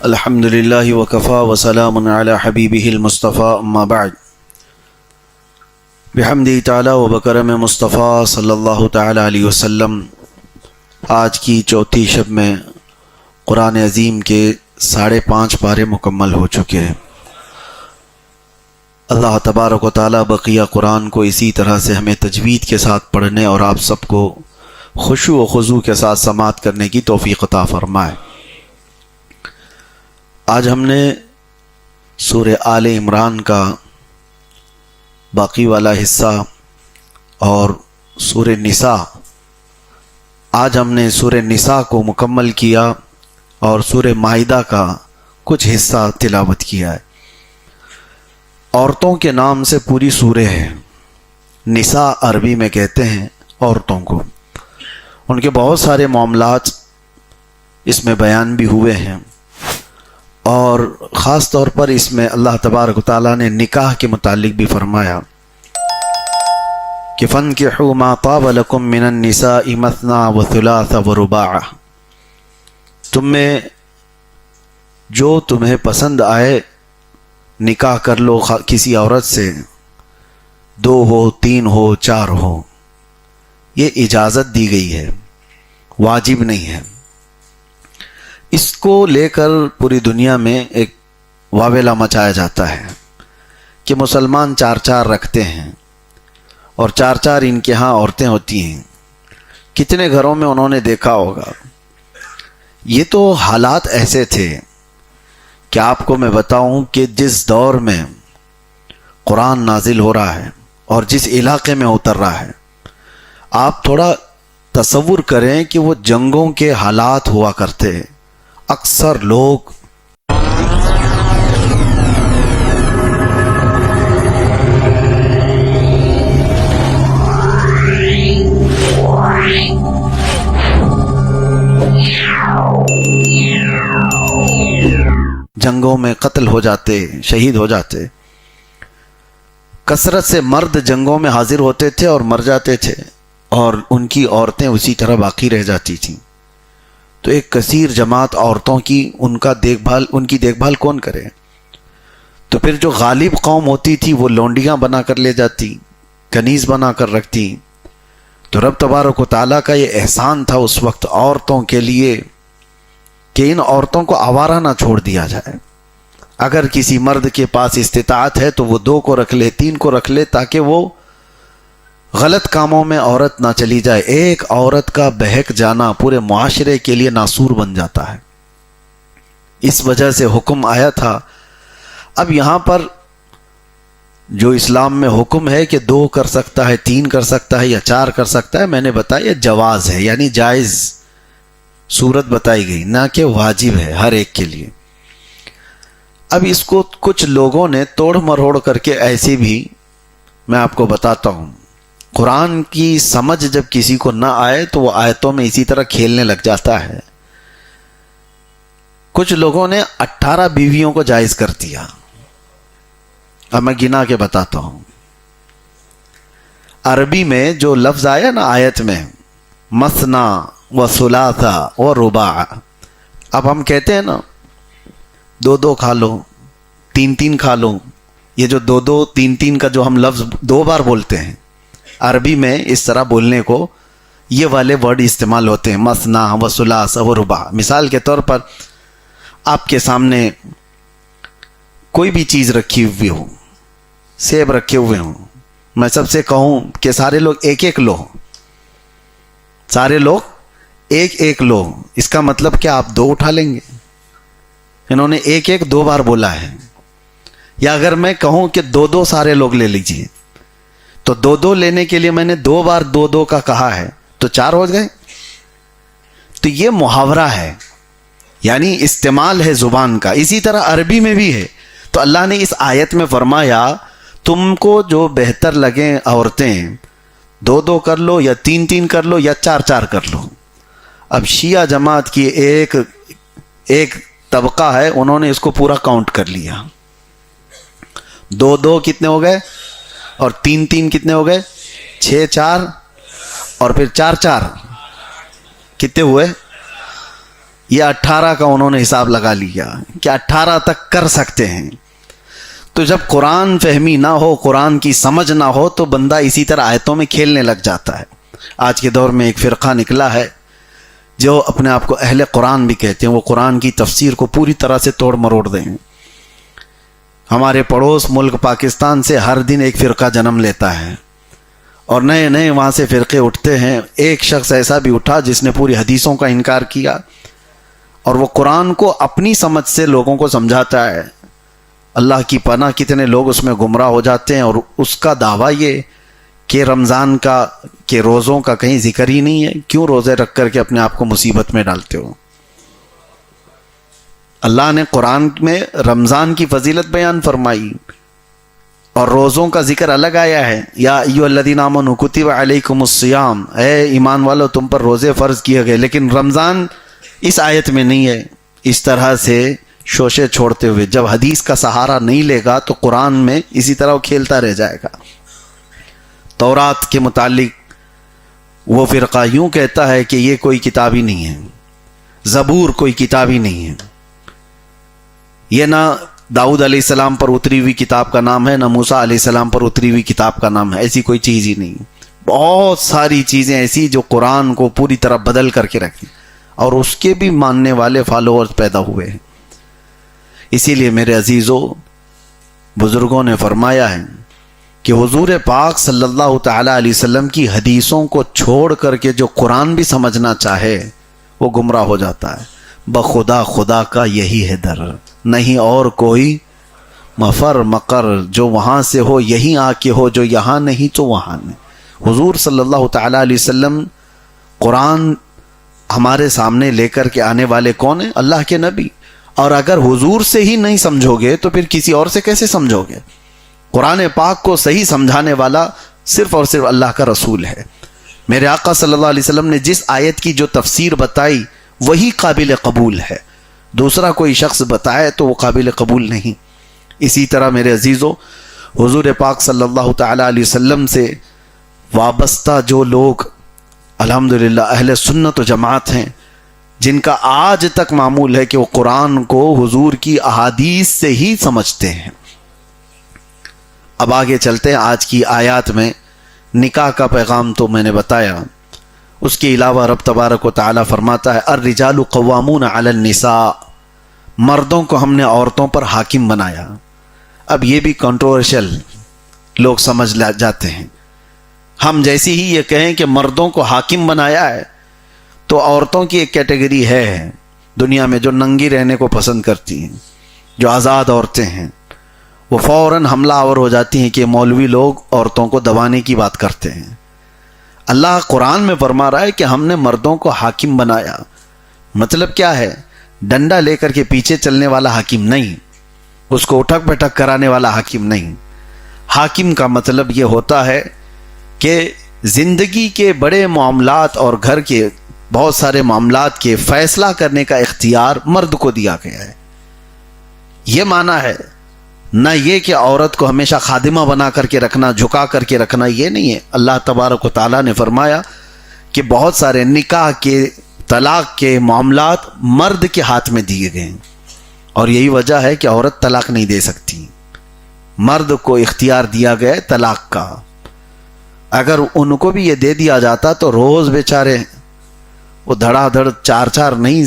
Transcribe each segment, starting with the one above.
الحمد للہ وکفا وسلام علی حبیبہ المصطفیٰ اما بعد بحمدہ تعالی وبکرم مصطفیٰ صلی اللہ تعالی علیہ وسلم۔ آج کی چوتھی شب میں قرآن عظیم کے 5.5 پارے مکمل ہو چکے ہیں۔ اللہ تبارک و تعالی بقیہ قرآن کو اسی طرح سے ہمیں تجوید کے ساتھ پڑھنے اور آپ سب کو خشوع و خضوع کے ساتھ سماعت کرنے کی توفیق عطا فرمائے۔ آج ہم نے سورہ آل عمران کا باقی والا حصہ اور سورہ نساء، آج ہم نے سورہ نساء کو مکمل کیا اور سورہ مائدہ کا کچھ حصہ تلاوت کیا ہے۔ عورتوں کے نام سے پوری سورہ ہے۔ نساء عربی میں کہتے ہیں عورتوں کو، ان کے بہت سارے معاملات اس میں بیان بھی ہوئے ہیں، اور خاص طور پر اس میں اللہ تبارک و تعالیٰ نے نکاح کے متعلق بھی فرمایا کہ فَانْكِحُوا مَا طَابَ لَكُم مِّنَ النِّسَاءِ مَثْنَىٰ وَثُلَاثَ وَرُبَاعَ، تم میں جو تمہیں پسند آئے نکاح کر لو کسی عورت سے، 2 ہو 3 ہو 4 ہو، یہ اجازت دی گئی ہے، واجب نہیں ہے۔ اس کو لے کر پوری دنیا میں ایک واویلا مچایا جاتا ہے کہ مسلمان 4 رکھتے ہیں اور 4 ان کے ہاں عورتیں ہوتی ہیں۔ کتنے گھروں میں انہوں نے دیکھا ہوگا۔ یہ تو حالات ایسے تھے کہ آپ کو میں بتاؤں کہ جس دور میں قرآن نازل ہو رہا ہے اور جس علاقے میں اتر رہا ہے، آپ تھوڑا تصور کریں کہ وہ جنگوں کے حالات ہوا کرتے۔ اکثر لوگ جنگوں میں قتل ہو جاتے، شہید ہو جاتے۔ کثرت سے مرد جنگوں میں حاضر ہوتے تھے اور مر جاتے تھے، اور ان کی عورتیں اسی طرح باقی رہ جاتی تھیں۔ تو ایک کثیر جماعت عورتوں کی ان کی دیکھ بھال کون کرے؟ تو پھر جو غالب قوم ہوتی تھی وہ لونڈیاں بنا کر لے جاتی، کنیز بنا کر رکھتی۔ تو رب تبارک و تعالیٰ کا یہ احسان تھا اس وقت عورتوں کے لیے کہ ان عورتوں کو آوارہ نہ چھوڑ دیا جائے۔ اگر کسی مرد کے پاس استطاعت ہے تو وہ 2 کو رکھ لے، 3 کو رکھ لے، تاکہ وہ غلط کاموں میں عورت نہ چلی جائے۔ ایک عورت کا بہک جانا پورے معاشرے کے لیے ناسور بن جاتا ہے۔ اس وجہ سے حکم آیا تھا۔ اب یہاں پر جو اسلام میں حکم ہے کہ 2 کر سکتا ہے، 3 کر سکتا ہے یا 4 کر سکتا ہے، میں نے بتایا جواز ہے، یعنی جائز صورت بتائی گئی، نہ کہ واجب ہے ہر ایک کے لیے۔ اب اس کو کچھ لوگوں نے توڑ مروڑ کر کے ایسے بھی، میں آپ کو بتاتا ہوں، قرآن کی سمجھ جب کسی کو نہ آئے تو وہ آیتوں میں اسی طرح کھیلنے لگ جاتا ہے۔ کچھ لوگوں نے 18 بیویوں کو جائز کر دیا۔ اب میں گنا کے بتاتا ہوں۔ عربی میں جو لفظ آیا نا آیت میں، مثنا و ثلاثہ و رباع، اب ہم کہتے ہیں نا 2 کھا لو، 3 کھا لو، یہ جو 2 3 کا جو ہم لفظ 2 بار بولتے ہیں، عربی میں اس طرح بولنے کو یہ والے ورڈ استعمال ہوتے ہیں، مثنا و ثلاث و رباع۔ مثال کے طور پر آپ کے سامنے کوئی بھی چیز رکھی ہوئی ہو، سیب رکھے ہوئے ہوں، میں سب سے کہوں کہ سارے لوگ 1 لو، سارے لوگ 1 لو، اس کا مطلب کہ آپ 2 اٹھا لیں گے۔ انہوں نے 1 2 بار بولا ہے۔ یا اگر میں کہوں کہ 2 سارے لوگ لے لیجئے، تو 2 لینے کے لیے میں نے 2 بار 2 کا کہا ہے، تو 4 ہو گئے۔ تو یہ محاورہ ہے، یعنی استعمال ہے زبان کا۔ اسی طرح عربی میں بھی ہے۔ تو اللہ نے اس آیت میں فرمایا تم کو جو بہتر لگیں عورتیں، 2 کر لو یا 3 کر لو یا 4 کر لو۔ اب شیعہ جماعت کی ایک طبقہ ہے، انہوں نے اس کو پورا کاؤنٹ کر لیا۔ 2 کتنے ہو گئے اور 3 کتنے ہو گئے؟ 6 4 اور پھر 4 4 کتنے ہوئے؟ یہ 18 کا انہوں نے حساب لگا لیا کہ 18 تک کر سکتے ہیں. تو جب قرآن فہمی نہ ہو، قرآن کی سمجھ نہ ہو، تو بندہ اسی طرح آیتوں میں کھیلنے لگ جاتا ہے. آج کے دور میں ایک فرقہ نکلا ہے جو اپنے آپ کو اہل قرآن بھی کہتے ہیں. وہ قرآن کی تفسیر کو پوری طرح سے توڑ مروڑ دیں. ہمارے پڑوس ملک پاکستان سے ہر دن ایک فرقہ جنم لیتا ہے اور نئے نئے وہاں سے فرقے اٹھتے ہیں. ایک شخص ایسا بھی اٹھا جس نے پوری حدیثوں کا انکار کیا اور وہ قرآن کو اپنی سمجھ سے لوگوں کو سمجھاتا ہے. اللہ کی پناہ کتنے لوگ اس میں گمراہ ہو جاتے ہیں. اور اس کا دعویٰ یہ کہ رمضان کا کہ روزوں کا کہیں ذکر ہی نہیں ہے. کیوں روزے رکھ کر کے اپنے آپ کو مصیبت میں ڈالتے ہو؟ اللہ نے قرآن میں رمضان کی فضیلت بیان فرمائی اور روزوں کا ذکر الگ آیا ہے. یا ایھا الذین آمنوا کتب علیکم الصیام، اے ایمان والو تم پر روزے فرض کیے گئے. لیکن رمضان اس آیت میں نہیں ہے. اس طرح سے شوشے چھوڑتے ہوئے جب حدیث کا سہارا نہیں لے گا تو قرآن میں اسی طرح وہ کھیلتا رہ جائے گا. تورات کے متعلق وہ فرقہ یوں کہتا ہے کہ یہ کوئی کتاب ہی نہیں ہے. زبور کوئی کتاب ہی نہیں ہے. یہ نہ داؤد علیہ السلام پر اتری ہوئی کتاب کا نام ہے، نہ موسیٰ علیہ السلام پر اتری ہوئی کتاب کا نام ہے. ایسی کوئی چیز ہی نہیں. بہت ساری چیزیں ایسی جو قرآن کو پوری طرح بدل کر کے رکھی اور اس کے بھی ماننے والے فالوورز پیدا ہوئے ہیں. اسی لیے میرے عزیزوں، بزرگوں نے فرمایا ہے کہ حضور پاک صلی اللہ تعالی علیہ وسلم کی حدیثوں کو چھوڑ کر کے جو قرآن بھی سمجھنا چاہے وہ گمراہ ہو جاتا ہے. بخدا خدا کا یہی ہے در، نہیں اور کوئی مفر مقر. جو وہاں سے ہو یہیں آ کے ہو، جو یہاں نہیں تو وہاں نہیں. حضور صلی اللہ تعالی علیہ وسلم قرآن ہمارے سامنے لے کر کے آنے والے کون ہیں؟ اللہ کے نبی. اور اگر حضور سے ہی نہیں سمجھو گے تو پھر کسی اور سے کیسے سمجھو گے؟ قرآن پاک کو صحیح سمجھانے والا صرف اور صرف اللہ کا رسول ہے. میرے آقا صلی اللہ علیہ وسلم نے جس آیت کی جو تفسیر بتائی وہی قابل قبول ہے. دوسرا کوئی شخص بتائے تو وہ قابل قبول نہیں. اسی طرح میرے عزیزوں، حضور پاک صلی اللہ تعالی علیہ وسلم سے وابستہ جو لوگ الحمدللہ اہل سنت و جماعت ہیں، جن کا آج تک معمول ہے کہ وہ قرآن کو حضور کی احادیث سے ہی سمجھتے ہیں. اب آگے چلتے ہیں آج کی آیات میں. نکاح کا پیغام تو میں نے بتایا. اس کے علاوہ رب تبارک و تعالی فرماتا ہے الرجال قوامون علی النساء، مردوں کو ہم نے عورتوں پر حاکم بنایا. اب یہ بھی کنٹروورشل لوگ سمجھ جاتے ہیں. ہم جیسی ہی یہ کہیں کہ مردوں کو حاکم بنایا ہے تو عورتوں کی ایک کیٹیگری ہے دنیا میں جو ننگی رہنے کو پسند کرتی ہیں، جو آزاد عورتیں ہیں، وہ فوراً حملہ آور ہو جاتی ہیں کہ مولوی لوگ عورتوں کو دبانے کی بات کرتے ہیں. اللہ قرآن میں فرما رہا ہے کہ ہم نے مردوں کو حاکم بنایا. مطلب کیا ہے؟ ڈنڈا لے کر کے پیچھے چلنے والا حاکم نہیں، اس کو اٹھک پٹک کرانے والا حاکم نہیں. حاکم کا مطلب یہ ہوتا ہے کہ زندگی کے بڑے معاملات اور گھر کے بہت سارے معاملات کے فیصلہ کرنے کا اختیار مرد کو دیا گیا ہے. یہ معنی ہے نہ یہ کہ عورت کو ہمیشہ خادمہ بنا کر کے رکھنا، جھکا کر کے رکھنا، یہ نہیں ہے. اللہ تبارک و تعالیٰ نے فرمایا کہ بہت سارے نکاح کے، طلاق کے معاملات مرد کے ہاتھ میں دیے گئے ہیں اور یہی وجہ ہے کہ عورت طلاق نہیں دے سکتی. مرد کو اختیار دیا گیا ہے طلاق کا. اگر ان کو بھی یہ دے دیا جاتا تو روز بیچارے وہ دھڑا دھڑ چار چار نہیں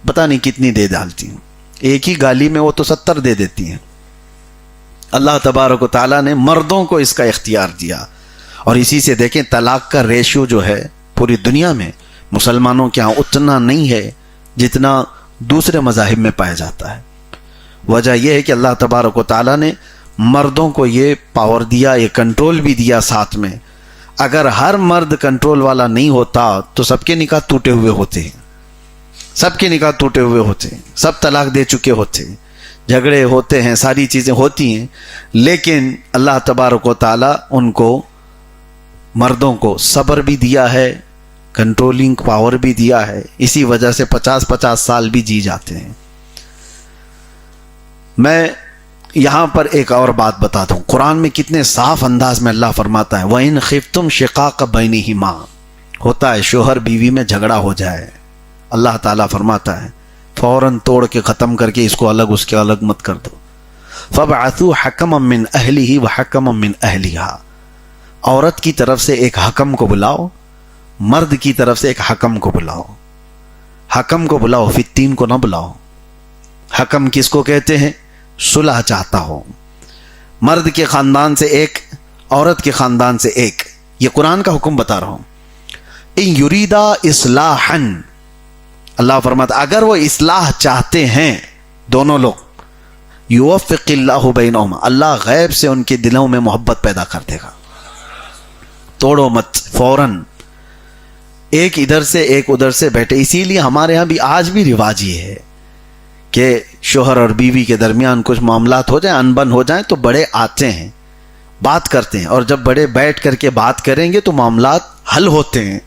پتہ نہیں کتنی دے ڈالتی ہیں. ایک ہی گالی میں وہ تو 70 دے دیتی ہیں. اللہ تبارک و تعالیٰ نے مردوں کو اس کا اختیار دیا اور اسی سے دیکھیں طلاق کا ریشیو جو ہے پوری دنیا میں مسلمانوں کے ہاں اتنا نہیں ہے جتنا دوسرے مذاہب میں پایا جاتا ہے. وجہ یہ ہے کہ اللہ تبارک و تعالیٰ نے مردوں کو یہ پاور دیا، یہ کنٹرول بھی دیا ساتھ میں. اگر ہر مرد کنٹرول والا نہیں ہوتا تو سب کے نکاح ٹوٹے ہوئے ہوتے ہیں، سب کے نکاح ٹوٹے ہوئے ہوتے ہیں، سب طلاق دے چکے ہوتے ہیں، جھگڑے ہوتے ہیں، ساری چیزیں ہوتی ہیں. لیکن اللہ تبارک و تعالیٰ ان کو، مردوں کو صبر بھی دیا ہے، کنٹرولنگ پاور بھی دیا ہے. اسی وجہ سے 50 سال بھی جی جاتے ہیں. میں یہاں پر ایک اور بات بتا دوں. قرآن میں کتنے صاف انداز میں اللہ فرماتا ہے وَإِنْ خِفْتُمْ شِقَاقَ بَيْنِهِمَا. ہوتا ہے شوہر بیوی میں جھگڑا ہو جائے، اللہ تعالیٰ فرماتا ہے فوراً توڑ کے ختم کر کے اس کو الگ اس کے الگ مت کر دو. فَبْعَثُوا حَكَمًا مِّنْ أَهْلِهِ وَحَكَمًا مِّنْ أَهْلِهَا. عورت کی طرف سے ایک حکم کو بلاؤ, مرد کی طرف سے ایک حکم کو بلاؤ. حکم کو بلاؤ, فتین کو نہ بلاؤ. حکم کس کو کہتے ہیں؟ صلح چاہتا ہو. مرد کے خاندان سے ایک, عورت کے خاندان سے ایک. یہ قرآن کا حکم بتا رہا ہوں. ان یریدا اصلاحا, اللہ فرماتا اگر وہ اصلاح چاہتے ہیں دونوں لوگ, یوفق اللہ بینہما, اللہ غیب سے ان کے دلوں میں محبت پیدا کر دے گا. توڑو مت فوراً, ایک ادھر سے ایک ادھر سے بیٹھے. اسی لیے ہمارے ہاں بھی آج بھی رواج یہ ہے کہ شوہر اور بیوی کے درمیان کچھ معاملات ہو جائیں, انبن ہو جائیں, تو بڑے آتے ہیں, بات کرتے ہیں, اور جب بڑے بیٹھ کر کے بات کریں گے تو معاملات حل ہوتے ہیں.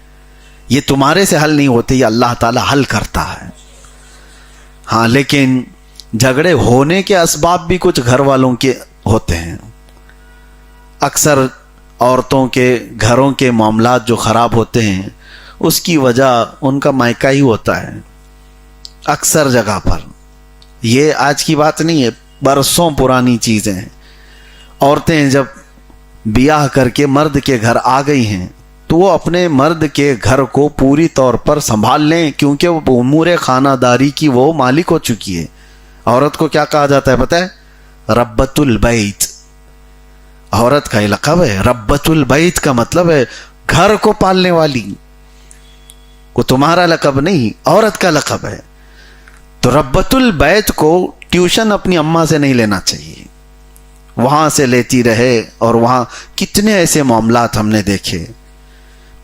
یہ تمہارے سے حل نہیں ہوتے, یہ اللہ تعالی حل کرتا ہے. ہاں, لیکن جھگڑے ہونے کے اسباب بھی کچھ گھر والوں کے ہوتے ہیں. اکثر عورتوں کے گھروں کے معاملات جو خراب ہوتے ہیں اس کی وجہ ان کا مائکہ ہی ہوتا ہے اکثر جگہ پر. یہ آج کی بات نہیں ہے, برسوں پرانی چیزیں ہیں. عورتیں جب بیاہ کر کے مرد کے گھر آ گئی ہیں تو وہ اپنے مرد کے گھر کو پوری طور پر سنبھال لیں, کیونکہ وہ امور خانہ داری کی وہ مالک ہو چکی ہے. عورت کو کیا کہا جاتا ہے پتہ ہے؟ ربۃ البیت. عورت کا یہ لقب ہے. ربۃ البیت کا مطلب ہے گھر کو پالنے والی. وہ تمہارا لقب نہیں, عورت کا لقب ہے. تو ربۃ البیت کو ٹیوشن اپنی اماں سے نہیں لینا چاہیے, وہاں سے لیتی رہے. اور وہاں کتنے ایسے معاملات ہم نے دیکھے.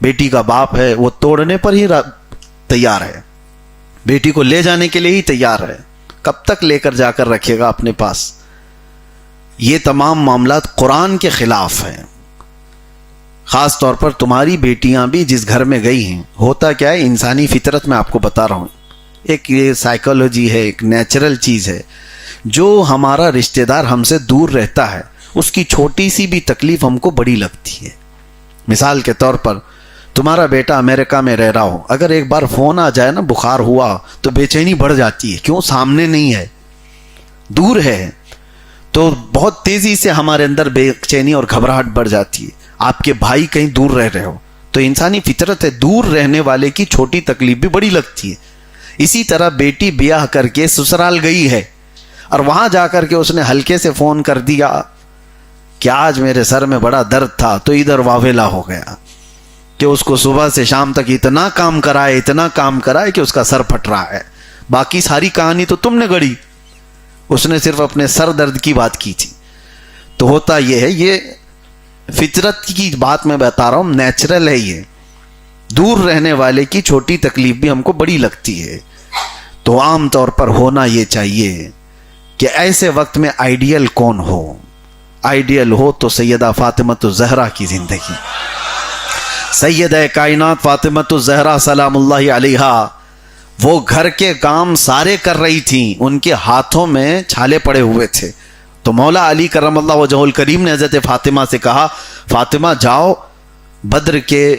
بیٹی کا باپ ہے, وہ توڑنے پر ہی تیار ہے, بیٹی کو لے جانے کے لیے ہی تیار ہے. کب تک لے کر جا کر رکھے گا اپنے پاس؟ یہ تمام معاملات قرآن کے خلاف ہیں. خاص طور پر تمہاری بیٹیاں بھی جس گھر میں گئی ہیں, ہوتا کیا ہے, انسانی فطرت میں آپ کو بتا رہا ہوں, ایک یہ سائیکالوجی ہے, ایک نیچرل چیز ہے. جو ہمارا رشتہ دار ہم سے دور رہتا ہے اس کی چھوٹی سی بھی تکلیف ہم کو بڑی لگتی ہے. مثال کے طور پر تمہارا بیٹا امریکہ میں رہ رہا ہو, اگر ایک بار فون آ جائے نا بخار ہوا تو بے چینی بڑھ جاتی ہے. کیوں؟ سامنے نہیں ہے, دور ہے, تو بہت تیزی سے ہمارے اندر بے چینی اور گھبراہٹ بڑھ جاتی ہے. آپ کے بھائی کہیں دور رہ رہے ہو تو انسانی فطرت ہے, دور رہنے والے کی چھوٹی تکلیف بھی بڑی لگتی ہے. اسی طرح بیٹی بیاہ کر کے سسرال گئی ہے اور وہاں جا کر کے اس نے ہلکے سے فون کر دیا کہ آج میرے سر میں بڑا درد تھا, تو ادھر واویلا ہو گیا کہ اس کو صبح سے شام تک اتنا کام کرائے کہ اس کا سر پھٹ رہا ہے. باقی ساری کہانی تو تم نے گڑی, اس نے صرف اپنے سر درد کی بات کی تھی. تو ہوتا یہ ہے, یہ فطرت کی بات میں بتا رہا ہوں, نیچرل ہے. یہ دور رہنے والے کی چھوٹی تکلیف بھی ہم کو بڑی لگتی ہے. تو عام طور پر ہونا یہ چاہیے کہ ایسے وقت میں آئیڈیل کون ہو. آئیڈیل ہو تو سیدہ فاطمۃ الزہرا کی زندگی. سیدہ کائنات فاطمۃ الزہرا سلام اللہ علیہا, وہ گھر کے کام سارے کر رہی تھیں, ان کے ہاتھوں میں چھالے پڑے ہوئے تھے. تو مولا علی کرم اللہ وجہہ الکریم نے حضرت فاطمہ سے کہا, فاطمہ جاؤ, بدر کے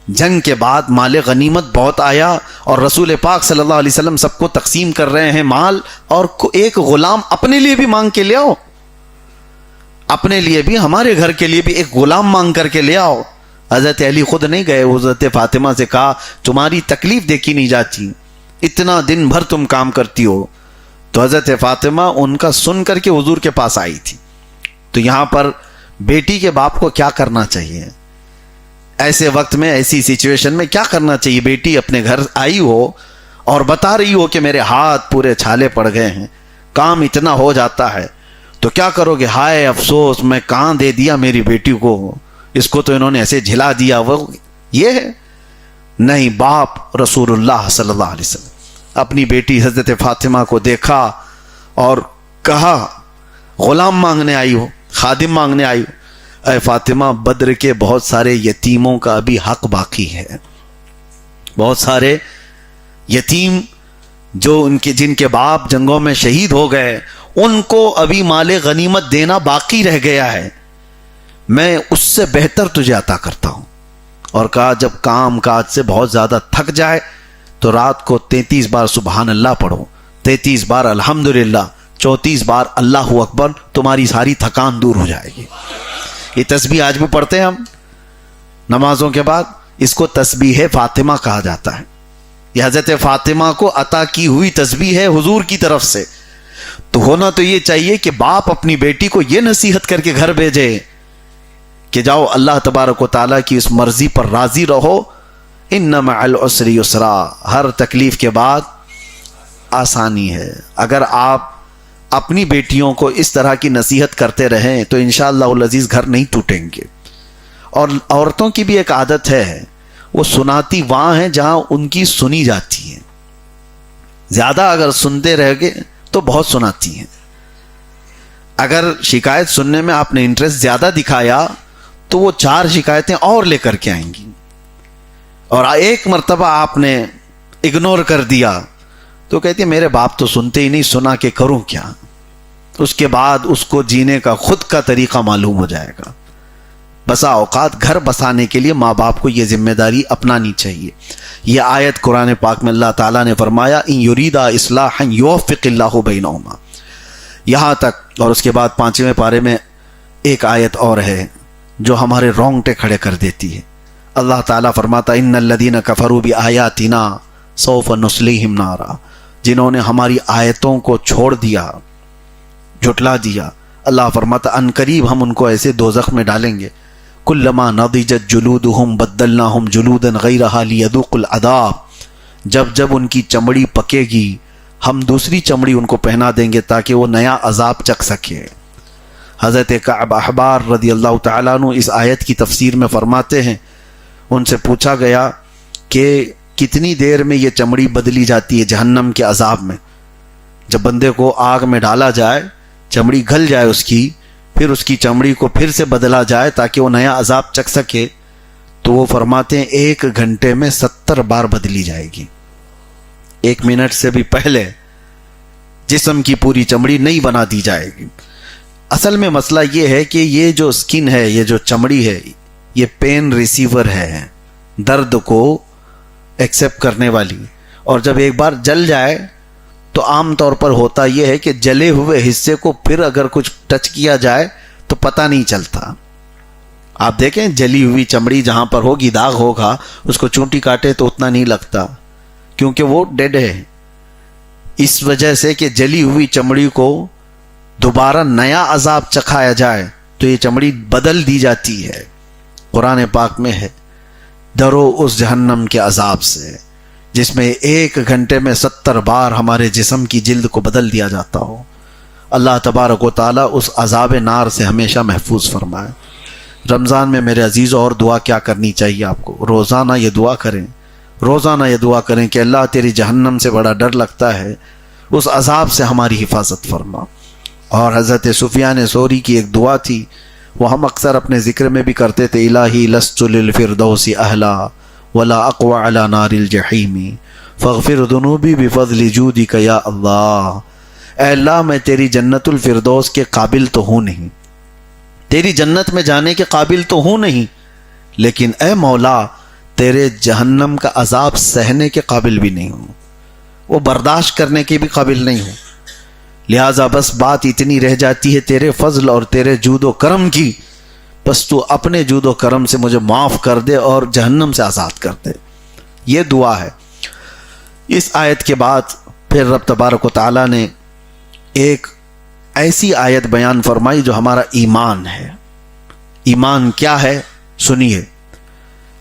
جنگ کے بعد مال غنیمت بہت آیا اور رسول پاک صلی اللہ علیہ وسلم سب کو تقسیم کر رہے ہیں مال, اور ایک غلام اپنے لیے بھی مانگ کے لے آؤ, اپنے لیے بھی, ہمارے گھر کے لیے بھی ایک غلام مانگ کر کے لے آؤ. حضرت علی خود نہیں گئے, حضرت فاطمہ سے کہا تمہاری تکلیف دیکھی نہیں جاتی, اتنا دن بھر تم کام کرتی ہو. تو حضرت فاطمہ ان کا سن کر کے حضور کے پاس آئی تھی. تو یہاں پر بیٹی کے باپ کو کیا کرنا چاہیے ایسے وقت میں, ایسی سچویشن میں کیا کرنا چاہیے؟ بیٹی اپنے گھر آئی ہو اور بتا رہی ہو کہ میرے ہاتھ پورے چھالے پڑ گئے ہیں, کام اتنا ہو جاتا ہے, تو کیا کرو گے؟ ہائے افسوس, میں کہاں دے دیا میری بیٹی کو, اس کو تو انہوں نے ایسے جھلا دیا. وہ یہ ہے نہیں, باپ رسول اللہ صلی اللہ علیہ وسلم اپنی بیٹی حضرت فاطمہ کو دیکھا اور کہا, غلام مانگنے آئی ہو, خادم مانگنے آئی ہو, اے فاطمہ بدر کے بہت سارے یتیموں کا ابھی حق باقی ہے. بہت سارے یتیم جو جن کے باپ جنگوں میں شہید ہو گئے, ان کو ابھی مال غنیمت دینا باقی رہ گیا ہے, میں اس سے بہتر تجھے عطا کرتا ہوں. اور کہا جب کام کاج سے بہت زیادہ تھک جائے تو رات کو 33 بار سبحان اللہ پڑھو, 33 بار الحمدللہ، 34 بار اللہ اکبر، تمہاری ساری تھکان دور ہو جائے گی۔ یہ تسبیح آج بھی پڑھتے ہیں ہم نمازوں کے بعد، اس کو تسبیح فاطمہ کہا جاتا ہے۔ یہ حضرت فاطمہ کو عطا کی ہوئی تسبیح ہے حضور کی طرف سے۔ تو ہونا تو یہ چاہیے کہ باپ اپنی بیٹی کو یہ نصیحت کر کے گھر بھیجے کہ جاؤ اللہ تبارک و تعالیٰ کی اس مرضی پر راضی رہو، ان مع العسر یسرا، ہر تکلیف کے بعد آسانی ہے۔ اگر آپ اپنی بیٹیوں کو اس طرح کی نصیحت کرتے رہیں تو انشاءاللہ العزیز گھر نہیں ٹوٹیں گے۔ اور عورتوں کی بھی ایک عادت ہے، وہ سناتی وہاں ہیں جہاں ان کی سنی جاتی ہے۔ زیادہ اگر سنتے رہ گے تو بہت سناتی ہیں۔ اگر شکایت سننے میں آپ نے انٹرسٹ زیادہ دکھایا تو وہ 4 شکایتیں اور لے کر کے آئیں گی، اور ایک مرتبہ آپ نے اگنور کر دیا تو کہتی ہے میرے باپ تو سنتے ہی نہیں، سنا کے کروں کیا۔ اس کے بعد اس کو جینے کا خود کا طریقہ معلوم ہو جائے گا۔ بسا اوقات گھر بسانے کے لیے ماں باپ کو یہ ذمہ داری اپنانی چاہیے۔ یہ آیت قرآن پاک میں اللہ تعالیٰ نے فرمایا ان یریدا اصلاحا یوفق اللہ بینہما، یہاں تک۔ اور اس کے بعد 5ویں پارے میں ایک آیت اور ہے جو ہمارے رونگٹے کھڑے کر دیتی ہے۔ اللہ تعالیٰ فرماتا ان الذین کفروا بآیاتنا سوف نصلیہم نارا، جنہوں نے ہماری آیتوں کو چھوڑ دیا، جھٹلا دیا، اللہ فرماتا ان قریب ہم ان کو ایسے دوزخ میں ڈالیں گے، کلما نضجت جلودہم بدلناہم جلودا غیرہا لیذوقوا العذاب، جب جب ان کی چمڑی پکے گی ہم دوسری چمڑی ان کو پہنا دیں گے تاکہ وہ نیا عذاب چکھ سکے۔ حضرت کعب احبار رضی اللہ تعالیٰ عنہ اس آیت کی تفسیر میں فرماتے ہیں، ان سے پوچھا گیا کہ کتنی دیر میں یہ چمڑی بدلی جاتی ہے جہنم کے عذاب میں؟ جب بندے کو آگ میں ڈالا جائے، چمڑی گھل جائے اس کی، پھر اس کی چمڑی کو پھر سے بدلا جائے تاکہ وہ نیا عذاب چکھ سکے، تو وہ فرماتے ہیں 1 گھنٹے میں 70 بار بدلی جائے گی۔ 1 منٹ سے بھی پہلے جسم کی پوری چمڑی نئی بنا دی جائے گی۔ اصل میں مسئلہ یہ ہے کہ یہ جو سکن ہے، یہ جو چمڑی ہے، یہ پین ریسیور ہے، درد کو ایکسیپٹ کرنے والی، اور جب ایک بار جل جائے تو عام طور پر ہوتا یہ ہے کہ جلے ہوئے حصے کو پھر اگر کچھ ٹچ کیا جائے تو پتہ نہیں چلتا۔ آپ دیکھیں جلی ہوئی چمڑی جہاں پر ہوگی، داغ ہوگا، اس کو چونٹی کاٹے تو اتنا نہیں لگتا کیونکہ وہ ڈیڈ ہے۔ اس وجہ سے کہ جلی ہوئی چمڑی کو دوبارہ نیا عذاب چکھایا جائے تو یہ چمڑی بدل دی جاتی ہے۔ قرآن پاک میں ہے ڈرو اس جہنم کے عذاب سے جس میں 1 گھنٹے میں 70 بار ہمارے جسم کی جلد کو بدل دیا جاتا ہو۔ اللہ تبارک و تعالیٰ اس عذاب نار سے ہمیشہ محفوظ فرمائے۔ رمضان میں میرے عزیز اور دعا کیا کرنی چاہیے آپ کو؟ روزانہ یہ دعا کریں، روزانہ یہ دعا کریں کہ اللہ تیری جہنم سے بڑا ڈر لگتا ہے، اس عذاب سے ہماری حفاظت فرما۔ اور حضرت سفیان ثوری کی ایک دعا تھی، وہ ہم اکثر اپنے ذکر میں بھی کرتے تھے، الہی لست للفردوس اہلا ولا اقوى على نار الجحیم فاغفر ذنوبی بفضل جودک یا اللہ۔ اے اللہ میں تیری جنت الفردوس کے قابل تو ہوں نہیں، تیری جنت میں جانے کے قابل تو ہوں نہیں، لیکن اے مولا تیرے جہنم کا عذاب سہنے کے قابل بھی نہیں ہوں، وہ برداشت کرنے کے بھی قابل نہیں ہوں، لہٰذا بس بات اتنی رہ جاتی ہے تیرے فضل اور تیرے جود و کرم کی، بس تو اپنے جود و کرم سے مجھے معاف کر دے اور جہنم سے آزاد کر دے۔ یہ دعا ہے۔ اس آیت کے بعد پھر رب تبارک و تعالیٰ نے ایک ایسی آیت بیان فرمائی جو ہمارا ایمان ہے۔ ایمان کیا ہے سنیے،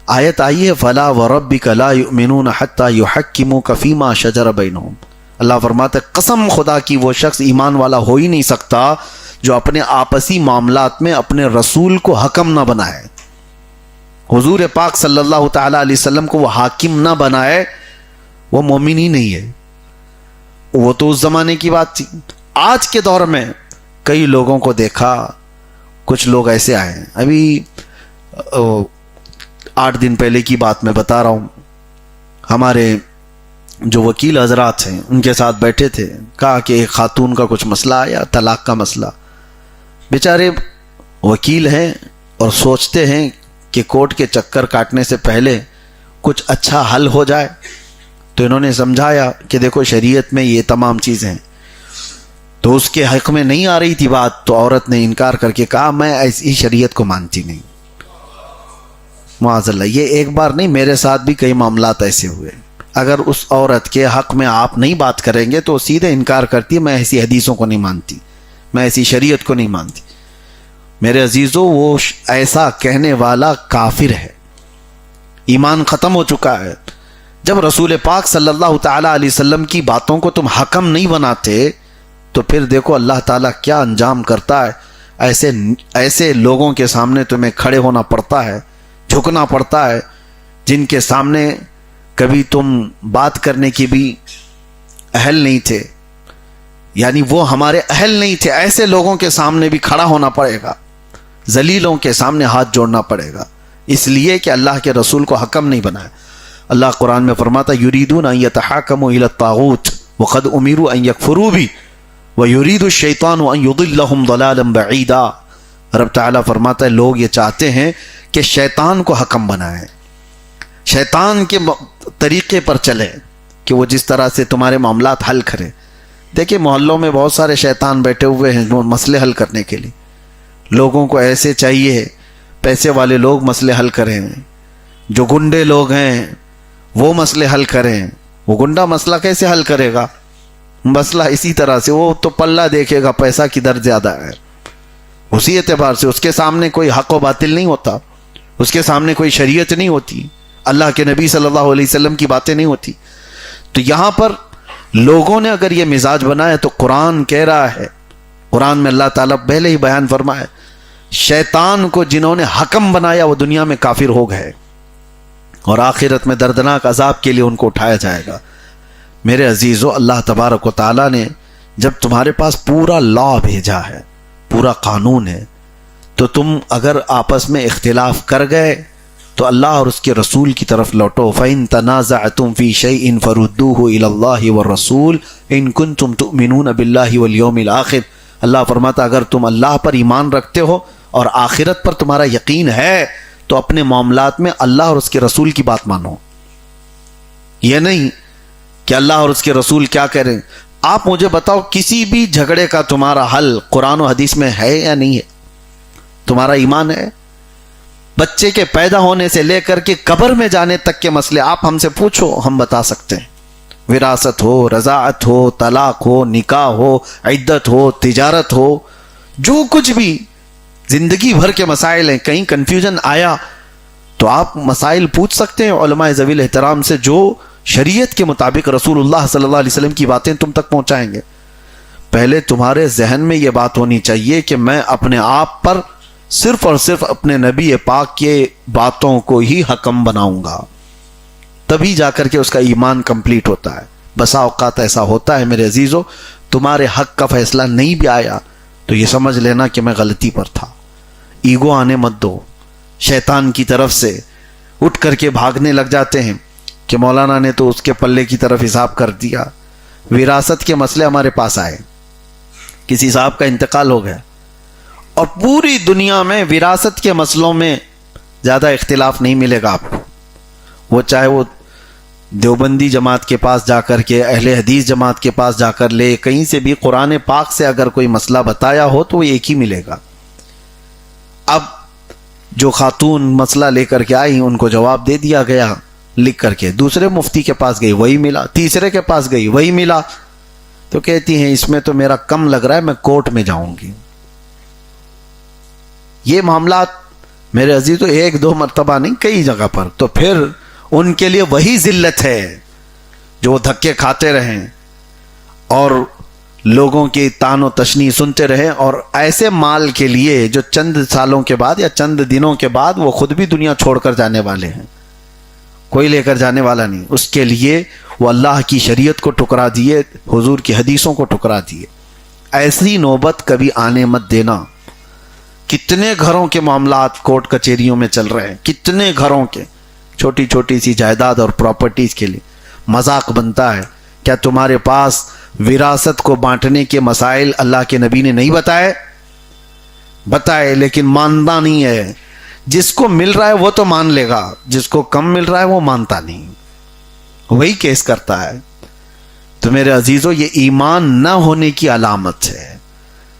آیت آئی ہے فَلَا وَرَبِّكَ لَا يُؤْمِنُونَ حَتَّى يُحَكِّمُوكَ فِي مَا شَجَرَ بَيْنَهُمْ۔ اللہ فرماتا ہے قسم خدا کی وہ شخص ایمان والا ہو ہی نہیں سکتا جو اپنے آپسی معاملات میں اپنے رسول کو حکم نہ بنائے، حضور پاک صلی اللہ تعالیٰ علیہ وسلم کو وہ حاکم نہ بنائے، وہ مومن ہی نہیں ہے۔ وہ تو اس زمانے کی بات تھی۔ آج کے دور میں کئی لوگوں کو دیکھا، کچھ لوگ ایسے آئے ہیں، ابھی 8 دن پہلے کی بات میں بتا رہا ہوں، ہمارے جو وکیل حضرات ہیں ان کے ساتھ بیٹھے تھے، کہا کہ ایک خاتون کا کچھ مسئلہ آیا، طلاق کا مسئلہ، بیچارے وکیل ہیں اور سوچتے ہیں کہ کورٹ کے چکر کاٹنے سے پہلے کچھ اچھا حل ہو جائے، تو تو انہوں نے سمجھایا کہ دیکھو شریعت میں یہ تمام چیزیں ہیں، تو اس کے حق میں نہیں آ رہی تھی بات، تو عورت نے انکار کر کے کہا میں ایسی شریعت کو مانتی نہیں۔ معاذ اللہ، یہ ایک بار نہیں، میرے ساتھ بھی کئی معاملات ایسے ہوئے۔ اگر اس عورت کے حق میں آپ نہیں بات کریں گے تو سیدھے انکار کرتی ہے، میں ایسی حدیثوں کو نہیں مانتی، میں ایسی شریعت کو نہیں مانتی۔ میرے عزیزو، وہ ایسا کہنے والا کافر ہے، ایمان ختم ہو چکا ہے۔ جب رسول پاک صلی اللہ تعالی علیہ وسلم کی باتوں کو تم حکم نہیں بناتے تو پھر دیکھو اللہ تعالیٰ کیا انجام کرتا ہے۔ ایسے لوگوں کے سامنے تمہیں کھڑے ہونا پڑتا ہے، جھکنا پڑتا ہے، جن کے سامنے کبھی تم بات کرنے کی بھی اہل نہیں تھے، یعنی وہ ہمارے اہل نہیں تھے، ایسے لوگوں کے سامنے بھی کھڑا ہونا پڑے گا، ذلیلوں کے سامنے ہاتھ جوڑنا پڑے گا، اس لیے کہ اللہ کے رسول کو حکم نہیں بنایا۔ اللہ قرآن میں فرماتا یریدون ان یتحاکموا الی الطاغوت وقد امروا ان یکفروا بہ ویرید الشیطان ان یضلهم ضلالا بعیدا۔ رب تعالیٰ فرماتا ہے لوگ یہ چاہتے ہیں کہ شیطان کو حکم بنائیں، شیطان کے طریقے پر چلے کہ وہ جس طرح سے تمہارے معاملات حل کرے۔ دیکھیں محلوں میں بہت سارے شیطان بیٹھے ہوئے ہیں جو مسئلے حل کرنے کے لیے، لوگوں کو ایسے چاہیے پیسے والے لوگ مسئلے حل کریں، جو گنڈے لوگ ہیں وہ مسئلے حل کریں۔ وہ گنڈا مسئلہ کیسے حل کرے گا؟ مسئلہ اسی طرح سے، وہ تو پلہ دیکھے گا پیسہ کدھر زیادہ ہے، اسی اعتبار سے اس کے سامنے کوئی حق و باطل نہیں ہوتا، اس کے سامنے کوئی شریعت نہیں ہوتی، اللہ کے نبی صلی اللہ علیہ وسلم کی باتیں نہیں ہوتی۔ تو یہاں پر لوگوں نے اگر یہ مزاج بنایا تو قرآن کہہ رہا ہے، قرآن میں اللہ تعالیٰ پہلے ہی بیان فرمایا شیطان کو جنہوں نے حکم بنایا وہ دنیا میں کافر ہو گئے اور آخرت میں دردناک عذاب کے لیے ان کو اٹھایا جائے گا۔ میرے عزیزو، اللہ تبارک و تعالیٰ نے جب تمہارے پاس پورا لا بھیجا ہے، پورا قانون ہے، تو تم اگر آپس میں اختلاف کر گئے تو اللہ اور اس کے رسول کی طرف لوٹو۔ فَإِن تَنَازَعْتُمْ فِي شَيْءٍ فَرُدُّوهُ إِلَى اللَّهِ وَالرَّسُولِ إِن كُنتُمْ تُؤْمِنُونَ بِاللَّهِ وَالْيَوْمِ الْآخِرِ۔ اللہ فرماتا اگر تم اللہ پر ایمان رکھتے ہو اور آخرت پر تمہارا یقین ہے تو اپنے معاملات میں اللہ اور اس کے رسول کی بات مانو۔ یہ نہیں کہ اللہ اور اس کے رسول کیا کہہ رہے ہیں۔ آپ مجھے بتاؤ کسی بھی جھگڑے کا تمہارا حل قرآن و حدیث میں ہے یا نہیں ہے؟ تمہارا ایمان ہے؟ بچے کے پیدا ہونے سے لے کر کے قبر میں جانے تک کے مسئلے آپ ہم سے پوچھو، ہم بتا سکتے ہیں۔ وراثت ہو، رضاعت ہو، طلاق ہو، نکاح ہو، عدت ہو، تجارت ہو، جو کچھ بھی زندگی بھر کے مسائل ہیں، کہیں کنفیوژن آیا تو آپ مسائل پوچھ سکتے ہیں علماء ذوی الاحترام سے، جو شریعت کے مطابق رسول اللہ صلی اللہ علیہ وسلم کی باتیں تم تک پہنچائیں گے۔ پہلے تمہارے ذہن میں یہ بات ہونی چاہیے کہ میں اپنے آپ پر صرف اور صرف اپنے نبی پاک کے باتوں کو ہی حکم بناؤں گا، تبھی جا کر کے اس کا ایمان کمپلیٹ ہوتا ہے۔ بسا اوقات ایسا ہوتا ہے میرے عزیزو، تمہارے حق کا فیصلہ نہیں بھی آیا تو یہ سمجھ لینا کہ میں غلطی پر تھا۔ ایگو آنے مت دو، شیطان کی طرف سے اٹھ کر کے بھاگنے لگ جاتے ہیں کہ مولانا نے تو اس کے پلے کی طرف حساب کر دیا۔ وراثت کے مسئلے ہمارے پاس آئے، کسی صاحب کا انتقال ہو گیا اور پوری دنیا میں وراثت کے مسئلوں میں زیادہ اختلاف نہیں ملے گا آپ کو، وہ چاہے وہ دیوبندی جماعت کے پاس جا کر کے، اہل حدیث جماعت کے پاس جا کر لے، کہیں سے بھی قرآن پاک سے اگر کوئی مسئلہ بتایا ہو تو وہ ایک ہی ملے گا۔ اب جو خاتون مسئلہ لے کر کے آئی ان کو جواب دے دیا گیا لکھ کر کے، دوسرے مفتی کے پاس گئی وہی ملا، تیسرے کے پاس گئی وہی ملا، تو کہتی ہیں اس میں تو میرا کم لگ رہا ہے، میں کورٹ میں جاؤں گی۔ یہ معاملات میرے عزیزو ایک دو مرتبہ نہیں، کئی جگہ پر، تو پھر ان کے لیے وہی ذلت ہے جو وہ دھکے کھاتے رہیں اور لوگوں کی تان و تشنیع سنتے رہیں، اور ایسے مال کے لیے جو چند سالوں کے بعد یا چند دنوں کے بعد وہ خود بھی دنیا چھوڑ کر جانے والے ہیں، کوئی لے کر جانے والا نہیں، اس کے لیے وہ اللہ کی شریعت کو ٹکرا دیے، حضور کی حدیثوں کو ٹکرا دیے۔ ایسی نوبت کبھی آنے مت دینا۔ کتنے گھروں کے معاملات کورٹ کچہریوں میں چل رہے ہیں، کتنے گھروں کے، چھوٹی چھوٹی سی جائیداد اور پراپرٹیز کے لیے مذاق بنتا ہے۔ کیا تمہارے پاس وراثت کو بانٹنے کے مسائل اللہ کے نبی نے نہیں بتائے، لیکن مانتا نہیں ہے۔ جس کو مل رہا ہے وہ تو مان لے گا، جس کو کم مل رہا ہے وہ مانتا نہیں، وہی کیس کرتا ہے. تو میرے عزیزو یہ ایمان نہ ہونے کی علامت ہے.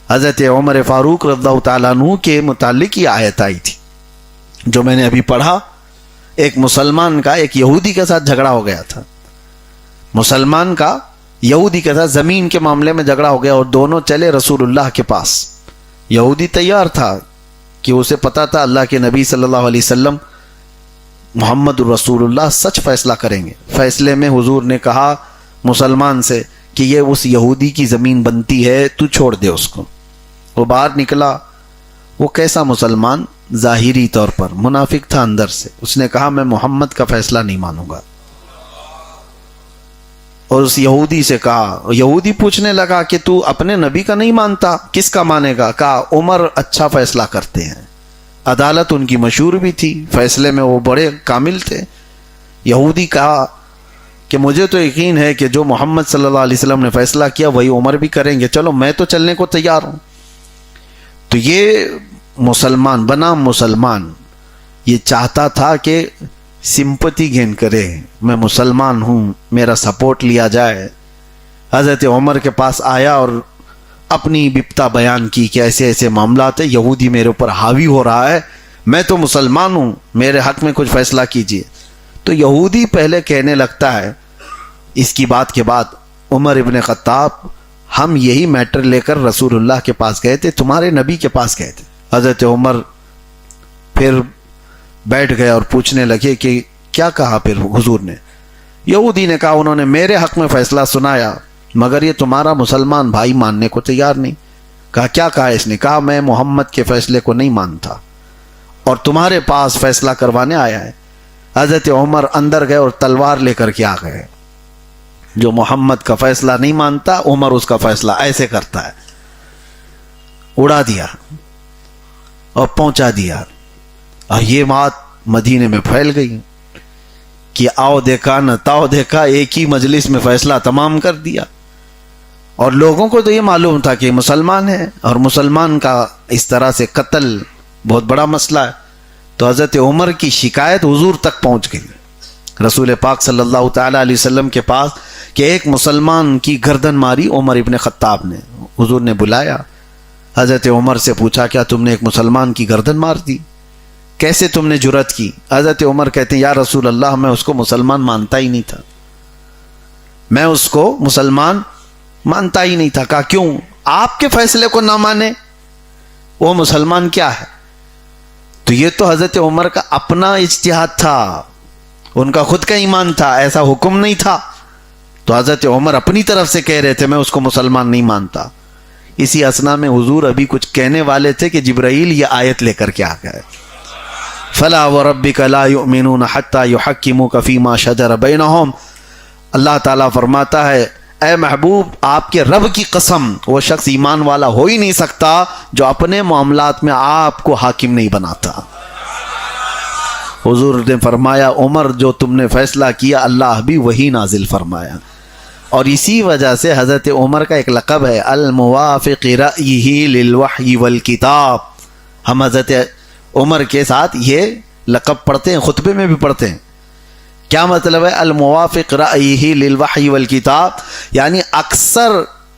حضرت عمر فاروق رضی اللہ تعالیٰ عنہ کے متعلق یہ آیت آئی تھی جو میں نے ابھی پڑھا. ایک مسلمان کا ایک یہودی کے ساتھ جھگڑا ہو گیا تھا. مسلمان کا یہودی کے ساتھ زمین کے معاملے میں جھگڑا ہو گیا اور دونوں چلے رسول اللہ کے پاس. یہودی تیار تھا کہ اسے پتا تھا اللہ کے نبی صلی اللہ علیہ وسلم محمد رسول اللہ سچ فیصلہ کریں گے. فیصلے میں حضور نے کہا مسلمان سے کہ یہ اس یہودی کی زمین بنتی ہے, تو چھوڑ دے اس کو. وہ باہر نکلا. وہ کیسا مسلمان؟ ظاہری طور پر منافق تھا اندر سے. اس نے کہا میں محمد کا فیصلہ نہیں مانوں گا. اور اس یہودی سے کہا, یہودی پوچھنے لگا کہ تو اپنے نبی کا نہیں مانتا, کس کا مانے گا؟ کہا عمر اچھا فیصلہ کرتے ہیں. عدالت ان کی مشہور بھی تھی, فیصلے میں وہ بڑے کامل تھے. یہودی کہا کہ مجھے تو یقین ہے کہ جو محمد صلی اللہ علیہ وسلم نے فیصلہ کیا وہی عمر بھی کریں گے, چلو میں تو چلنے کو تیار ہوں. تو یہ مسلمان بنام مسلمان یہ چاہتا تھا کہ سمپتی گین کرے, میں مسلمان ہوں, میرا سپورٹ لیا جائے. حضرت عمر کے پاس آیا اور اپنی بپتا بیان کی کہ ایسے ایسے معاملات ہیں, یہودی میرے اوپر حاوی ہو رہا ہے, میں تو مسلمان ہوں, میرے حق میں کچھ فیصلہ کیجیے. تو یہودی پہلے کہنے لگتا ہے اس کی بات کے بعد, عمر ابن خطاب ہم یہی میٹر لے کر رسول اللہ کے پاس گئے تھے, تمہارے نبی کے پاس گئے تھے. حضرت عمر پھر بیٹھ گئے اور پوچھنے لگے کہ کیا کہا پھر حضور نے؟ یہودی نے کہا انہوں نے میرے حق میں فیصلہ سنایا مگر یہ تمہارا مسلمان بھائی ماننے کو تیار نہیں. کہا کیا کہا اس نے؟ کہا میں محمد کے فیصلے کو نہیں مانتا اور تمہارے پاس فیصلہ کروانے آیا ہے. حضرت عمر اندر گئے اور تلوار لے کر کے آ گئے. جو محمد کا فیصلہ نہیں مانتا عمر اس کا فیصلہ ایسے کرتا ہے. اڑا دیا اور پہنچا دیا. اور یہ بات مدینے میں پھیل گئی کہ آؤ دیکھا نہ تاؤ دیکھا, ایک ہی مجلس میں فیصلہ تمام کر دیا. اور لوگوں کو تو یہ معلوم تھا کہ مسلمان ہے اور مسلمان کا اس طرح سے قتل بہت بڑا مسئلہ ہے. تو حضرت عمر کی شکایت حضور تک پہنچ گئی, رسول پاک صلی اللہ تعالی علیہ وسلم کے پاس, کہ ایک مسلمان کی گردن ماری عمر ابن خطاب نے. حضور نے بلایا, حضرت عمر سے پوچھا کیا تم نے ایک مسلمان کی گردن مار دی؟ کیسے تم نے جرأت کی؟ حضرت عمر کہتے ہیں یا رسول اللہ میں اس کو مسلمان مانتا ہی نہیں تھا, میں اس کو مسلمان مانتا ہی نہیں تھا. کہا کیوں؟ آپ کے فیصلے کو نہ مانے وہ مسلمان کیا ہے؟ تو یہ تو حضرت عمر کا اپنا اجتہاد تھا, ان کا خود کا ایمان تھا, ایسا حکم نہیں تھا. تو حضرت عمر اپنی طرف سے کہہ رہے تھے میں اس کو مسلمان نہیں مانتا. اسی اثنا میں حضور ابھی کچھ کہنے والے تھے کہ جبرائیل یہ آیت لے کر کے آ گئے, فلا وربک لا یؤمنون حتی یحکموک فیما شجر بینہم. اللہ تعالیٰ فرماتا ہے اے محبوب آپ کے رب کی قسم وہ شخص ایمان والا ہو ہی نہیں سکتا جو اپنے معاملات میں آپ کو حاکم نہیں بناتا. حضور نے فرمایا عمر جو تم نے فیصلہ کیا اللہ بھی وہی نازل فرمایا. اور اسی وجہ سے حضرت عمر کا ایک لقب ہے الموافق رأیہ للوحی والکتاب. ہم حضرت عمر کے ساتھ یہ لقب پڑھتے ہیں, خطبے میں بھی پڑھتے ہیں. کیا مطلب ہے الموافق رأیہ للوحی والکتاب؟ یعنی اکثر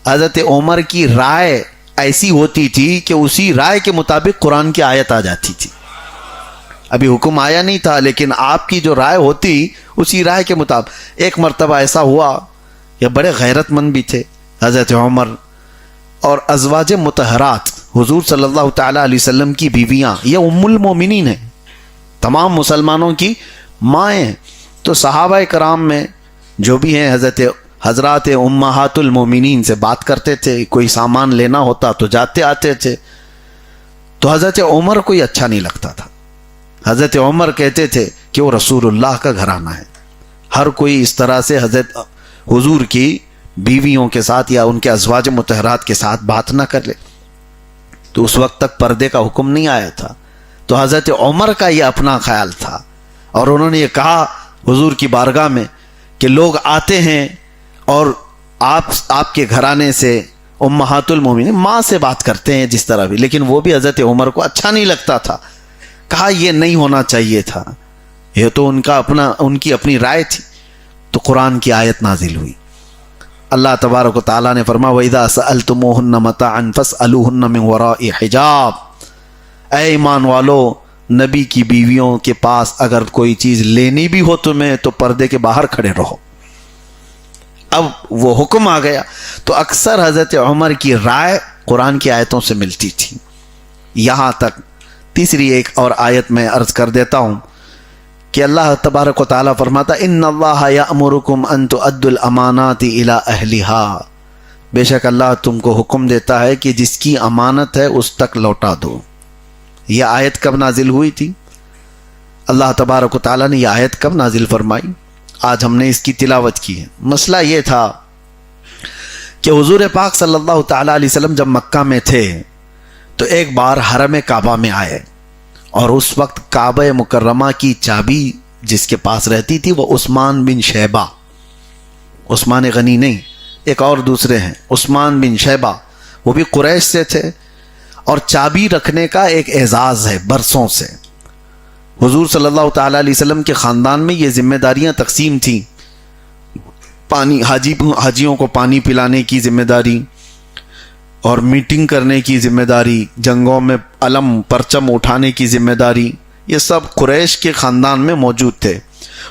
حضرت عمر کی رائے ایسی ہوتی تھی کہ اسی رائے کے مطابق قرآن کی آیت آ جاتی تھی. ابھی حکم آیا نہیں تھا لیکن آپ کی جو رائے ہوتی اسی رائے کے مطابق. ایک مرتبہ ایسا ہوا, یہ بڑے غیرت مند بھی تھے حضرت عمر, اور ازواج مطہرات حضور صلی اللہ تعالی علیہ وسلم کی بیویاں یہ ام المومنین ہیں, تمام مسلمانوں کی مائیں. تو صحابہ کرام میں جو بھی ہیں حضرات امہات المومنین سے بات کرتے تھے, کوئی سامان لینا ہوتا تو جاتے آتے تھے. تو حضرت عمر کو یہ اچھا نہیں لگتا تھا. حضرت عمر کہتے تھے کہ وہ رسول اللہ کا گھرانہ ہے, ہر کوئی اس طرح سے حضرت حضور کی بیویوں کے ساتھ یا ان کے ازواج مطہرات کے ساتھ بات نہ کر لے. تو اس وقت تک پردے کا حکم نہیں آیا تھا. تو حضرت عمر کا یہ اپنا خیال تھا اور انہوں نے یہ کہا حضور کی بارگاہ میں کہ لوگ آتے ہیں اور آپ کے گھرانے سے امہات المومنین ماں سے بات کرتے ہیں جس طرح بھی, لیکن وہ بھی حضرت عمر کو اچھا نہیں لگتا تھا. کہا یہ نہیں ہونا چاہیے تھا, یہ تو ان کی اپنی رائے تھی. تو قرآن کی آیت نازل ہوئی. اللہ تبارک و تعالیٰ نے فرمایا وَإِذَا سَأَلْتُمُوهُنَّ مَتَاعًا فَاسْأَلُوهُنَّ مِنْ وَرَاءِ حِجَابٍ. اے ایمان والو، نبی کی بیویوں کے پاس اگر کوئی چیز لینی بھی ہو تمہیں تو پردے کے باہر کھڑے رہو. اب وہ حکم آ گیا. تو اکثر حضرت عمر کی رائے قرآن کی آیتوں سے ملتی تھی. یہاں تک تیسری ایک اور آیت میں عرض کر دیتا ہوں کہ اللہ تبارک و تعالیٰ فرماتا ان اللہ یأمرکم ان تؤدوا الامانات الی اہلہا. بے شک اللہ تم کو حکم دیتا ہے کہ جس کی امانت ہے اس تک لوٹا دو. یہ آیت کب نازل ہوئی تھی؟ اللہ تبارک و تعالیٰ نے یہ آیت کب نازل فرمائی؟ آج ہم نے اس کی تلاوت کی ہے. مسئلہ یہ تھا کہ حضور پاک صلی اللہ تعالیٰ علیہ وسلم جب مکہ میں تھے تو ایک بار حرم کعبہ میں آئے، اور اس وقت کعبہ مکرمہ کی چابی جس کے پاس رہتی تھی وہ عثمان بن شیبہ، عثمان غنی نہیں، ایک اور دوسرے ہیں عثمان بن شیبہ، وہ بھی قریش سے تھے. اور چابی رکھنے کا ایک اعزاز ہے برسوں سے. حضور صلی اللہ تعالیٰ علیہ وسلم کے خاندان میں یہ ذمہ داریاں تقسیم تھیں. حاجیوں کو پانی پلانے کی ذمہ داری، اور میٹنگ کرنے کی ذمہ داری، جنگوں میں علم پرچم اٹھانے کی ذمہ داری، یہ سب قریش کے خاندان میں موجود تھے.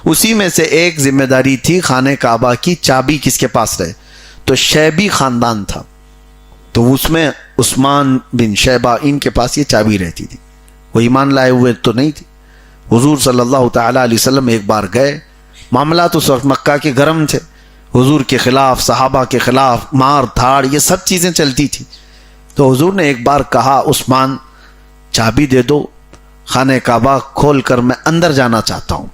اسی میں سے ایک ذمہ داری تھی خانہ کعبہ کی چابی کس کے پاس رہے. تو شیبی خاندان تھا، تو اس میں عثمان بن شیبہ ان کے پاس یہ چابی رہتی تھی. وہ ایمان لائے ہوئے تو نہیں تھی. حضور صلی اللہ تعالیٰ علیہ وسلم ایک بار گئے، معاملات اس وقت مکہ کے گرم تھے، حضور کے خلاف صحابہ کے خلاف مار دھاڑ یہ سب چیزیں چلتی تھی. تو حضور نے ایک بار کہا عثمان چابی دے دو، خانہ کعبہ کھول کر میں اندر جانا چاہتا ہوں.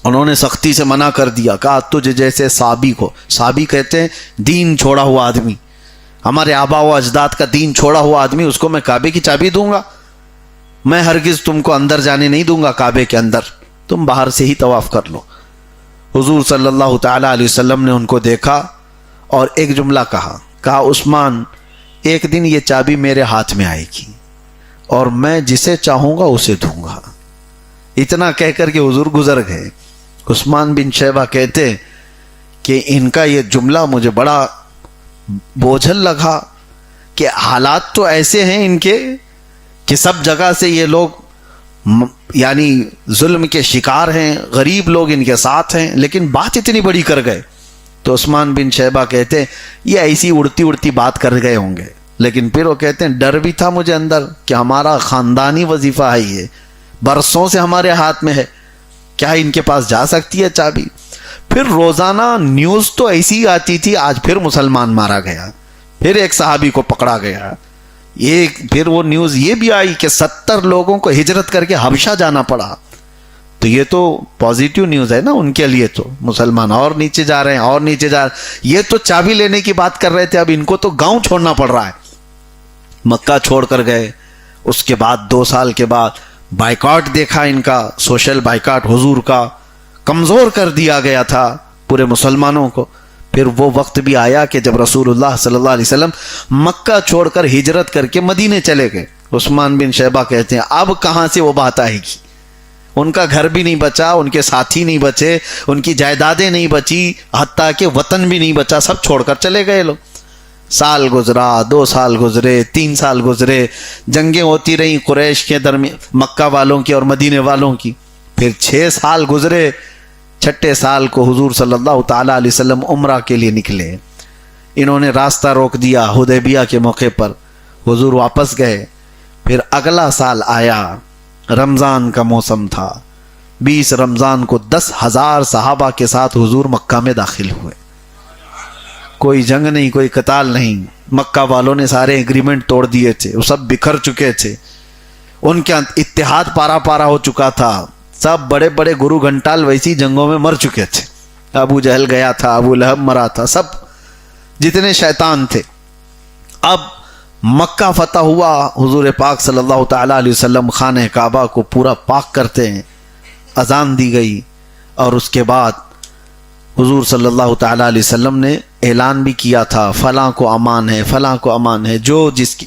انہوں نے سختی سے منع کر دیا، کہا تجھے جیسے صابی کو، صابی کہتے ہیں دین چھوڑا ہوا آدمی، ہمارے آبا و اجداد کا دین چھوڑا ہوا آدمی، اس کو میں کعبے کی چابی دوں گا؟ میں ہرگز تم کو اندر جانے نہیں دوں گا کعبے کے اندر، تم باہر سے ہی طواف کر لو. حضور صلی اللہ تعالیٰ علیہ وسلم نے ان کو دیکھا اور ایک جملہ کہا عثمان ایک دن یہ چابی میرے ہاتھ میں آئے گی اور میں جسے چاہوں گا اسے دوں گا. اتنا کہہ کر کے حضور گزر گئے. عثمان بن شیبہ کہتے کہ ان کا یہ جملہ مجھے بڑا بوجھل لگا کہ حالات تو ایسے ہیں ان کے کہ سب جگہ سے یہ لوگ یعنی ظلم کے شکار ہیں، غریب لوگ ان کے ساتھ ہیں، لیکن بات اتنی بڑی کر گئے. تو عثمان بن شیبہ کہتے ہیں یہ ایسی اڑتی بات کر گئے ہوں گے، لیکن پھر وہ کہتے ہیں ڈر بھی تھا مجھے اندر کہ ہمارا خاندانی وظیفہ ہے، یہ برسوں سے ہمارے ہاتھ میں ہے، کیا ان کے پاس جا سکتی ہے چابی؟ پھر روزانہ نیوز تو ایسی آتی تھی، آج پھر مسلمان مارا گیا، پھر ایک صحابی کو پکڑا گیا، یہ پھر وہ نیوز یہ بھی آئی کہ 70 لوگوں کو ہجرت کر کے حبشہ جانا پڑا. تو یہ تو پازیٹیو نیوز ہے نا ان کے لیے. تو مسلمان اور نیچے جا رہے ہیں اور نیچے جا رہے ہیں. یہ تو چابی لینے کی بات کر رہے تھے، اب ان کو تو گاؤں چھوڑنا پڑ رہا ہے. مکہ چھوڑ کر گئے. اس کے بعد 2 سال کے بعد بائیکاٹ دیکھا ان کا، سوشل بائیکاٹ حضور کا، کمزور کر دیا گیا تھا پورے مسلمانوں کو. پھر وہ وقت بھی آیا کہ جب رسول اللہ صلی اللہ علیہ وسلم مکہ چھوڑ کر ہجرت کر کے مدینے چلے گئے. عثمان بن شیبہ کہتے ہیں اب کہاں سے وہ بات آئے گی؟ ان کا گھر بھی نہیں بچا، ان کے ساتھی نہیں بچے، ان کی جائیدادیں نہیں بچی، حتیٰ کہ وطن بھی نہیں بچا، سب چھوڑ کر چلے گئے لوگ. سال گزرا، 2 سال گزرے، 3 سال گزرے، جنگیں ہوتی رہیں قریش کے درمیان، مکہ والوں کی اور مدینے والوں کی. پھر 6 سال گزرے. 6 سال کو حضور صلی اللہ تعالیٰ علیہ وسلم عمرہ کے لیے نکلے. انہوں نے راستہ روک دیا حدیبیہ کے موقع پر، حضور واپس گئے. پھر اگلا سال آیا، رمضان کا موسم تھا. 20 رمضان کو 10,000 صحابہ کے ساتھ حضور مکہ میں داخل ہوئے. کوئی جنگ نہیں، کوئی قتال نہیں. مکہ والوں نے سارے ایگریمنٹ توڑ دیے تھے، وہ سب بکھر چکے تھے، ان کے اتحاد پارا پارا ہو چکا تھا. سب بڑے بڑے گرو گھنٹال ویسی جنگوں میں مر چکے تھے. ابو جہل گیا تھا، ابو لہب مرا تھا، سب جتنے شیطان تھے. اب مکہ فتح ہوا، حضور پاک صلی اللہ تعالیٰ علیہ وسلم خانہ کعبہ کو پورا پاک کرتے ہیں. اذان دی گئی اور اس کے بعد حضور صلی اللہ تعالیٰ علیہ وسلم نے اعلان بھی کیا تھا فلاں کو امان ہے، فلاں کو امان ہے. جو جس کی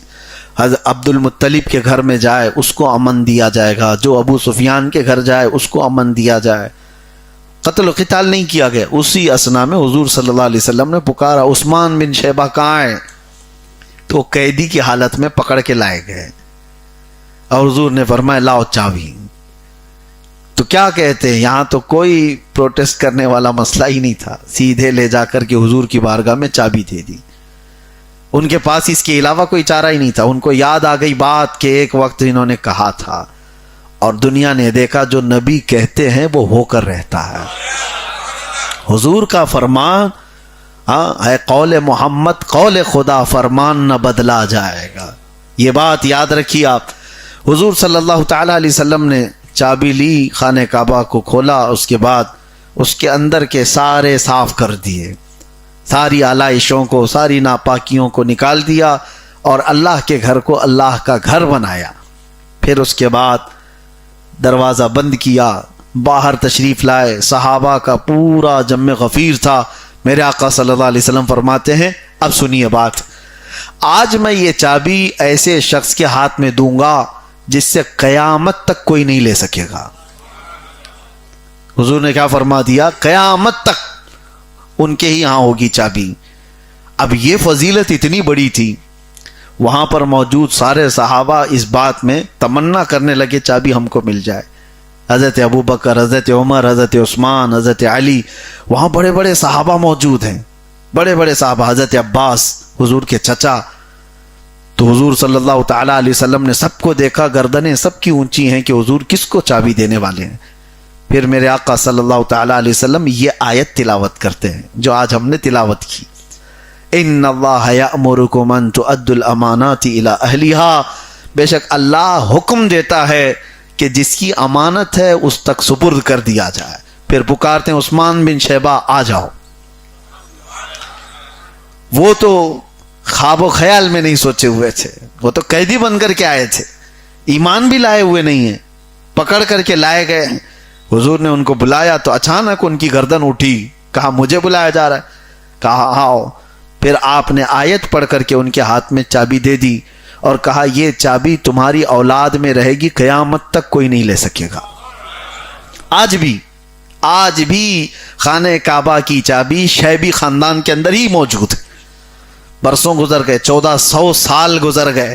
حضرت عبد المطلب کے گھر میں جائے اس کو امن دیا جائے گا، جو ابو سفیان کے گھر جائے اس کو امن دیا جائے. قتل و قتال نہیں کیا گیا. اسی اسنا میں حضور صلی اللہ علیہ وسلم نے پکارا عثمان بن شیبہ کہاں ہے؟ تو قیدی کی حالت میں پکڑ کے لائے گئے اور حضور نے فرمایا لاؤ چابی. تو کیا کہتے ہیں، یہاں تو کوئی پروٹیسٹ کرنے والا مسئلہ ہی نہیں تھا، سیدھے لے جا کر کے حضور کی بارگاہ میں چابی دے دی. ان کے پاس اس کے علاوہ کوئی چارہ ہی نہیں تھا. ان کو یاد آ گئی بات کہ ایک وقت انہوں نے کہا تھا اور دنیا نے دیکھا جو نبی کہتے ہیں وہ ہو کر رہتا ہے. حضور کا فرمان ہے قول محمد قول خدا، فرمان نہ بدلا جائے گا. یہ بات یاد رکھیے آپ. حضور صلی اللہ تعالی علیہ وسلم نے چابی لی، خانہ کعبہ کو کھولا، اس کے بعد اس کے اندر کے سارے صاف کر دیے، ساری آلائشوں کو، ساری ناپاکیوں کو نکال دیا اور اللہ کے گھر کو اللہ کا گھر بنایا. پھر اس کے بعد دروازہ بند کیا، باہر تشریف لائے. صحابہ کا پورا جم غفیر تھا. میرے آقا صلی اللہ علیہ وسلم فرماتے ہیں اب سنیے بات، آج میں یہ چابی ایسے شخص کے ہاتھ میں دوں گا جس سے قیامت تک کوئی نہیں لے سکے گا. حضور نے کیا فرما دیا؟ قیامت تک ان کے ہی ہاں ہوگی چابی. اب یہ فضیلت اتنی بڑی تھی، وہاں پر موجود سارے صحابہ اس بات میں تمنا کرنے لگے چابی ہم کو مل جائے. حضرت ابو بکر، حضرت عمر، حضرت عثمان، حضرت علی، وہاں بڑے بڑے صحابہ موجود ہیں، بڑے بڑے صحابہ، حضرت عباس حضور کے چچا. تو حضور صلی اللہ تعالی علیہ وسلم نے سب کو دیکھا، گردنیں سب کی اونچی ہیں کہ حضور کس کو چابی دینے والے ہیں. پھر میرے آقا صلی اللہ تعالی علیہ وسلم یہ آیت تلاوت کرتے ہیں جو آج ہم نے تلاوت کی، ان اللہ یأمرکم ان تؤدوا الامانات الی اہلھا، بے شک اللہ حکم دیتا ہے کہ جس کی امانت ہے اس تک سپرد کر دیا جائے. پھر پکارتے ہیں عثمان بن شیبہ آ جاؤ. وہ تو خواب و خیال میں نہیں سوچے ہوئے تھے، وہ تو قیدی بن کر کے آئے تھے، ایمان بھی لائے ہوئے نہیں ہیں، پکڑ کر کے لائے گئے. حضور نے ان کو بلایا تو اچانک ان کی گردن اٹھی، کہا مجھے بلایا جا رہا ہے؟ کہا آؤ. پھر آپ نے آیت پڑھ کر کے ان کے ہاتھ میں چابی دے دی اور کہا یہ چابی تمہاری اولاد میں رہے گی، قیامت تک کوئی نہیں لے سکے گا. آج بھی خانہ کعبہ کی چابی شیبی خاندان کے اندر ہی موجود ہے. برسوں گزر گئے، 1400 سال گزر گئے،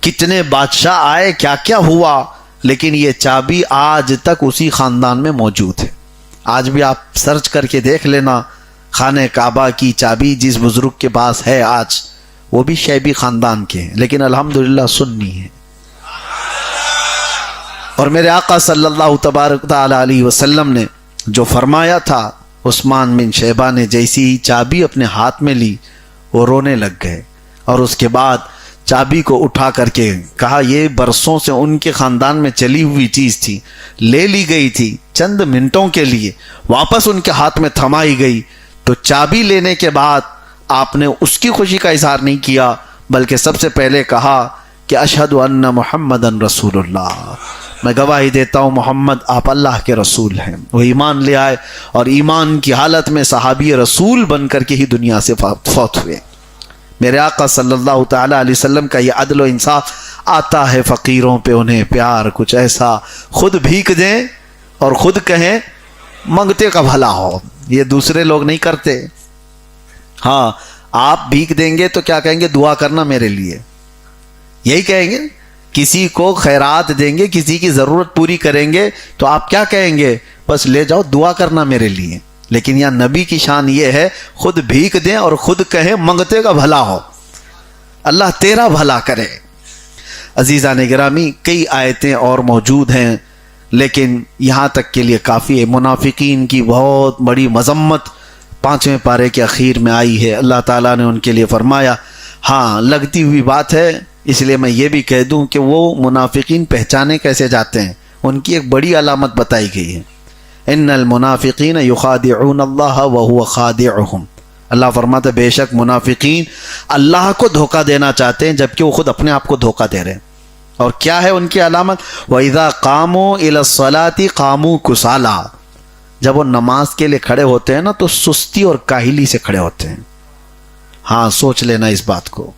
کتنے بادشاہ آئے، کیا کیا ہوا، لیکن یہ چابی آج تک اسی خاندان میں موجود ہے. آج بھی آپ سرچ کر کے دیکھ لینا، خانہ کعبہ کی چابی جس بزرگ کے پاس ہے آج، وہ بھی شیبی خاندان کے ہیں، لیکن الحمدللہ سنی ہے. اور میرے آقا صلی اللہ تبارک تعالی علیہ وسلم نے جو فرمایا تھا، عثمان بن شیبہ نے جیسی ہی چابی اپنے ہاتھ میں لی وہ رونے لگ گئے اور اس کے بعد چابی کو اٹھا کر کے کہا یہ برسوں سے ان کے خاندان میں چلی ہوئی چیز تھی، لے لی گئی تھی چند منٹوں کے لیے، واپس ان کے ہاتھ میں تھمائی گئی. تو چابی لینے کے بعد آپ نے اس کی خوشی کا اظہار نہیں کیا، بلکہ سب سے پہلے کہا کہ اشہد ان محمدن رسول اللہ، میں گواہی دیتا ہوں محمد آپ اللہ کے رسول ہیں. وہ ایمان لے آئے اور ایمان کی حالت میں صحابی رسول بن کر کے ہی دنیا سے فوت ہوئے. میرے آقا صلی اللہ تعالی علیہ وسلم کا یہ عدل و انصاف آتا ہے فقیروں پہ انہیں پیار کچھ ایسا، خود بھیک دیں اور خود کہیں منگتے کا بھلا ہو. یہ دوسرے لوگ نہیں کرتے. ہاں آپ بھیک دیں گے تو کیا کہیں گے؟ دعا کرنا میرے لیے، یہی کہیں گے. کسی کو خیرات دیں گے، کسی کی ضرورت پوری کریں گے تو آپ کیا کہیں گے؟ بس لے جاؤ، دعا کرنا میرے لیے. لیکن یہاں نبی کی شان یہ ہے خود بھیک دیں اور خود کہیں منگتے کا بھلا ہو، اللہ تیرا بھلا کرے. عزیزان گرامی، کئی آیتیں اور موجود ہیں لیکن یہاں تک کے لیے کافی ہے. منافقین کی بہت بڑی مذمت 5ویں پارے کے اخیر میں آئی ہے. اللہ تعالیٰ نے ان کے لیے فرمایا، ہاں لگتی ہوئی بات ہے اس لیے میں یہ بھی کہہ دوں کہ وہ منافقین پہچانے کیسے جاتے ہیں. ان کی ایک بڑی علامت بتائی گئی ہے، ان المنافقین یخادعون اللہ وہو خادعہم. اللہ فرماتا ہے بے شک منافقین اللہ کو دھوکہ دینا چاہتے ہیں جبکہ وہ خود اپنے آپ کو دھوکہ دے رہے ہیں. اور کیا ہے ان کی علامت؟ وَإِذَا قَامُوا إِلَى الصَّلَاةِ قَامُوا كُسَالَىٰ. جب وہ نماز کے لیے کھڑے ہوتے ہیں نا تو سستی اور کاہلی سے کھڑے ہوتے ہیں. ہاں سوچ لینا اس بات کو،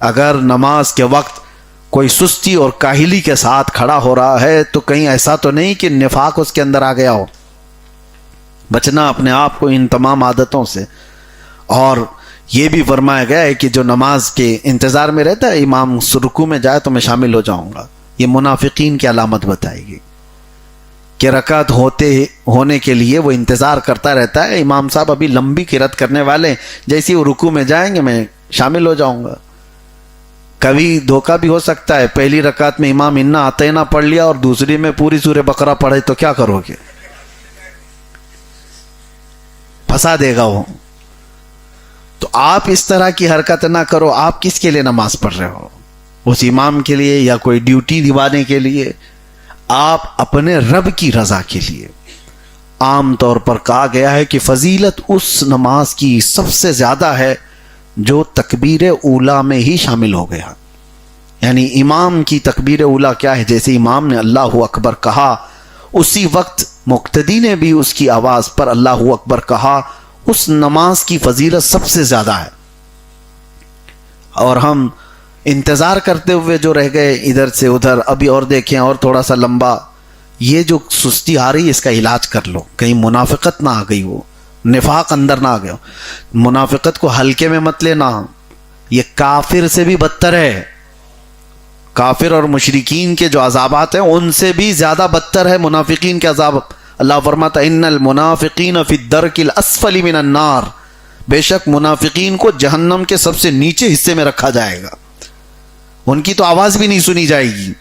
اگر نماز کے وقت کوئی سستی اور کاہلی کے ساتھ کھڑا ہو رہا ہے تو کہیں ایسا تو نہیں کہ نفاق اس کے اندر آ گیا ہو. بچنا اپنے آپ کو ان تمام عادتوں سے. اور یہ بھی فرمایا گیا ہے کہ جو نماز کے انتظار میں رہتا ہے امام رکوع میں جائے تو میں شامل ہو جاؤں گا، یہ منافقین کی علامت بتائے گی کہ رکعت ہونے کے لیے وہ انتظار کرتا رہتا ہے، امام صاحب ابھی لمبی قرات کرنے والے، جیسے وہ رکوع میں جائیں گے میں شامل ہو جاؤں گا. کبھی دھوکہ بھی ہو سکتا ہے، پہلی رکعت میں امام انا اعطینا پڑھ لیا اور دوسری میں پوری سورہ بقرہ پڑھے تو کیا کرو گے؟ پھنسا دے گا وہ. تو آپ اس طرح کی حرکت نہ کرو. آپ کس کے لیے نماز پڑھ رہے ہو؟ اس امام کے لیے یا کوئی ڈیوٹی دیوانے کے لیے؟ آپ اپنے رب کی رضا کے لیے. عام طور پر کہا گیا ہے کہ فضیلت اس نماز کی سب سے زیادہ ہے جو تکبیر اولیٰ میں ہی شامل ہو گیا. یعنی امام کی تکبیر اولیٰ کیا ہے؟ جیسے امام نے اللہ اکبر کہا اسی وقت مقتدی نے بھی اس کی آواز پر اللہ اکبر کہا، اس نماز کی فضیلت سب سے زیادہ ہے. اور ہم انتظار کرتے ہوئے جو رہ گئے ادھر سے ادھر، ابھی اور دیکھیں اور تھوڑا سا لمبا، یہ جو سستی آ رہی ہے اس کا علاج کر لو، کہیں منافقت نہ آ گئی ہو، نفاق اندر نہ آ گیا. منافقت کو ہلکے میں مت لینا، یہ کافر سے بھی بدتر ہے. کافر اور مشرکین کے جو عذابات ہیں ان سے بھی زیادہ بدتر ہے منافقین کے عذاب. اللہ فرماتا ان المنافقین فی الدرک الاسفل من النار، بے شک منافقین کو جہنم کے سب سے نیچے حصے میں رکھا جائے گا، ان کی تو آواز بھی نہیں سنی جائے گی.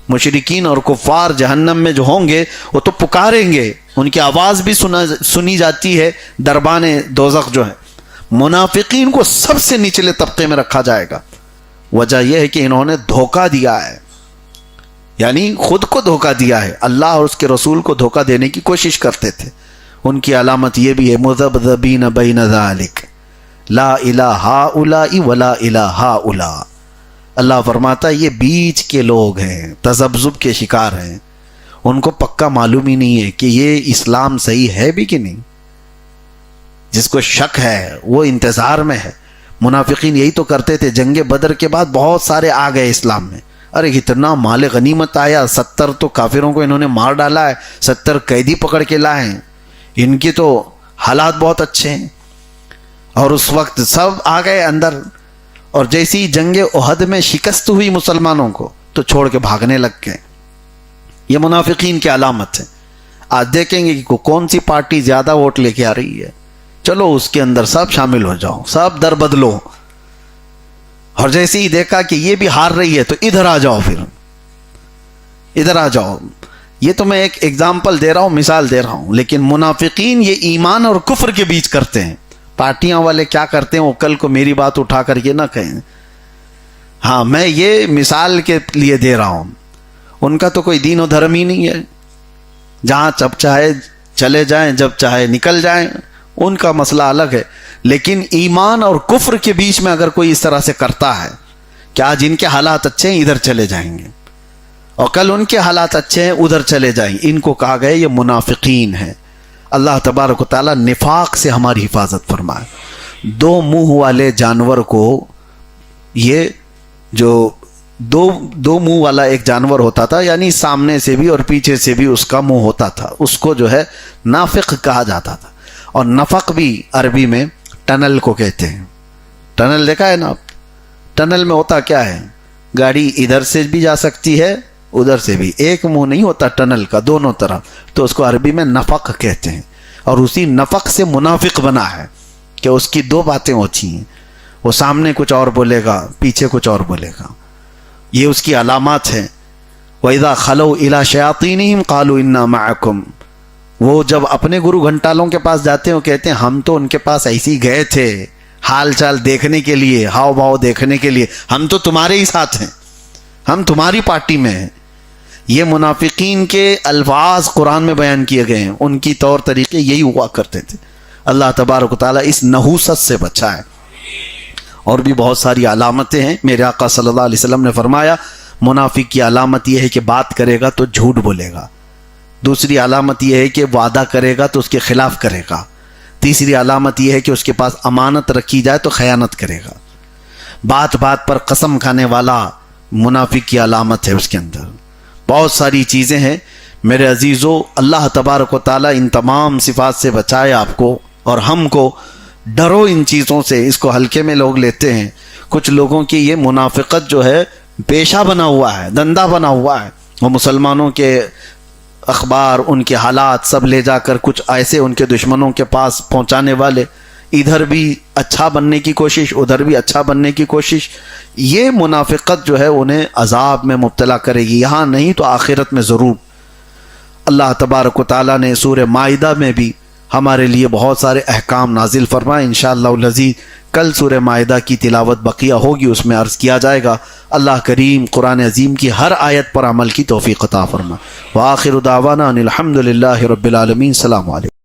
مشرکین اور کفار جہنم میں جو ہوں گے وہ تو پکاریں گے، ان کی آواز بھی سنی جاتی ہے دربان دوزخ جو ہے. منافقین کو سب سے نچلے طبقے میں رکھا جائے گا. وجہ یہ ہے کہ انہوں نے دھوکہ دیا ہے، یعنی خود کو دھوکہ دیا ہے، اللہ اور اس کے رسول کو دھوکہ دینے کی کوشش کرتے تھے. ان کی علامت یہ بھی ہے مذبذبین بین ذالک لا الہ ہؤلاء ولا الہ ہؤلاء. اللہ فرماتا ہے یہ بیچ کے لوگ ہیں، تذبذب کے شکار ہیں، ان کو پکا معلوم ہی نہیں ہے کہ یہ اسلام صحیح ہے بھی کہ نہیں. جس کو شک ہے وہ انتظار میں ہے. منافقین یہی تو کرتے تھے. جنگ بدر کے بعد بہت سارے آ گئے اسلام میں، ارے اتنا مال غنیمت آیا، 70 تو کافروں کو انہوں نے مار ڈالا ہے، 70 قیدی پکڑ کے لائے ہیں، ان کی تو حالات بہت اچھے ہیں. اور اس وقت سب آ گئے اندر، اور جیسی جنگ احد میں شکست ہوئی مسلمانوں کو تو چھوڑ کے بھاگنے لگ گئے. یہ منافقین کی علامت ہے. آج دیکھیں گے کہ کون سی پارٹی زیادہ ووٹ لے کے آ رہی ہے، چلو اس کے اندر سب شامل ہو جاؤ، سب در بدلو. اور جیسے ہی دیکھا کہ یہ بھی ہار رہی ہے تو ادھر آ جاؤ، پھر ادھر آ جاؤ. یہ تو میں ایک ایگزامپل دے رہا ہوں، مثال دے رہا ہوں. لیکن منافقین یہ ایمان اور کفر کے بیچ کرتے ہیں. پارٹیاں والے کیا کرتے ہیں وہ کل کو میری بات اٹھا کر کے نہ کہیں. ہاں میں یہ مثال کے لیے دے رہا ہوں. ان کا تو کوئی دین و دھرم ہی نہیں ہے، جہاں جب چاہے چلے جائیں، جب چاہے نکل جائیں، ان کا مسئلہ الگ ہے. لیکن ایمان اور کفر کے بیچ میں اگر کوئی اس طرح سے کرتا ہے کہ آج ان کے حالات اچھے ہیں ادھر چلے جائیں گے، اور کل ان کے حالات اچھے ہیں ادھر چلے جائیں گے، ان کو کہا گیا یہ منافقین ہے. اللہ تبارک و تعالیٰ نفاق سے ہماری حفاظت فرمائے. دو منہ والے جانور کو، یہ جو دو منہ والا ایک جانور ہوتا تھا، یعنی سامنے سے بھی اور پیچھے سے بھی اس کا منہ ہوتا تھا، اس کو جو ہے نافق کہا جاتا تھا. اور نفق بھی عربی میں ٹنل کو کہتے ہیں. ٹنل دیکھا ہے نا آپ؟ ٹنل میں ہوتا کیا ہے؟ گاڑی ادھر سے بھی جا سکتی ہے ادھر سے بھی، ایک منہ نہیں ہوتا ٹنل کا، دونوں طرف. تو اس کو عربی میں نفق کہتے ہیں. اور اسی نفق سے منافق بنا ہے کہ اس کی دو باتیں ہوتی ہیں، وہ سامنے کچھ اور بولے گا، پیچھے کچھ اور بولے گا. یہ اس کی علامات ہیں. وَإِذَا خَلَوْا إِلَى شَيَاطِينِهِمْ قَالُوا إِنَّا مَعَكُمْ. وہ جب اپنے گرو گھنٹالوں کے پاس جاتے ہیں وہ کہتے ہیں ہم تو ان کے پاس ایسے ہی گئے تھے حال چال دیکھنے کے لیے، ہاؤ بھاؤ دیکھنے کے لیے، ہم تو تمہارے ہی ساتھ ہیں، ہم تمہاری پارٹی میں ہیں. یہ منافقین کے الفاظ قرآن میں بیان کیے گئے ہیں. ان کی طور طریقے یہی ہوا کرتے تھے. اللہ تبارک و تعالیٰ اس نحوست سے بچائے. اور بھی بہت ساری علامتیں ہیں. میرے آقا صلی اللہ علیہ وسلم نے فرمایا منافق کی علامت یہ ہے کہ بات کرے گا تو جھوٹ بولے گا. دوسری علامت یہ ہے کہ وعدہ کرے گا تو اس کے خلاف کرے گا. تیسری علامت یہ ہے کہ اس کے پاس امانت رکھی جائے تو خیانت کرے گا. بات بات پر قسم کھانے والا منافق کی علامت ہے. اس کے اندر بہت ساری چیزیں ہیں. میرے عزیزو، اللہ تبارک و تعالیٰ ان تمام صفات سے بچائے آپ کو اور ہم کو۔ ڈرو ان چیزوں سے، اس کو ہلکے میں لوگ لیتے ہیں۔ کچھ لوگوں کی یہ منافقت جو ہے پیشہ بنا ہوا ہے، دندہ بنا ہوا ہے، وہ مسلمانوں کے اخبار، ان کے حالات سب لے جا کر کچھ ایسے ان کے دشمنوں کے پاس پہنچانے والے، ادھر بھی اچھا بننے کی کوشش، ادھر بھی اچھا بننے کی کوشش۔ یہ منافقت جو ہے انہیں عذاب میں مبتلا کرے گی، یہاں نہیں تو آخرت میں ضرور۔ اللہ تبارک و تعالیٰ نے سورہ مائدہ میں بھی ہمارے لیے بہت سارے احکام نازل فرمائے۔ انشاءاللہ العزیز کل سورہ مائدہ کی تلاوت بقیہ ہوگی، اس میں عرض کیا جائے گا۔ اللہ کریم قرآن عظیم کی ہر آیت پر عمل کی توفیق عطا فرمائے۔ وآخر دعوانا ان الحمد للہ رب العالمین۔ السلام علیکم۔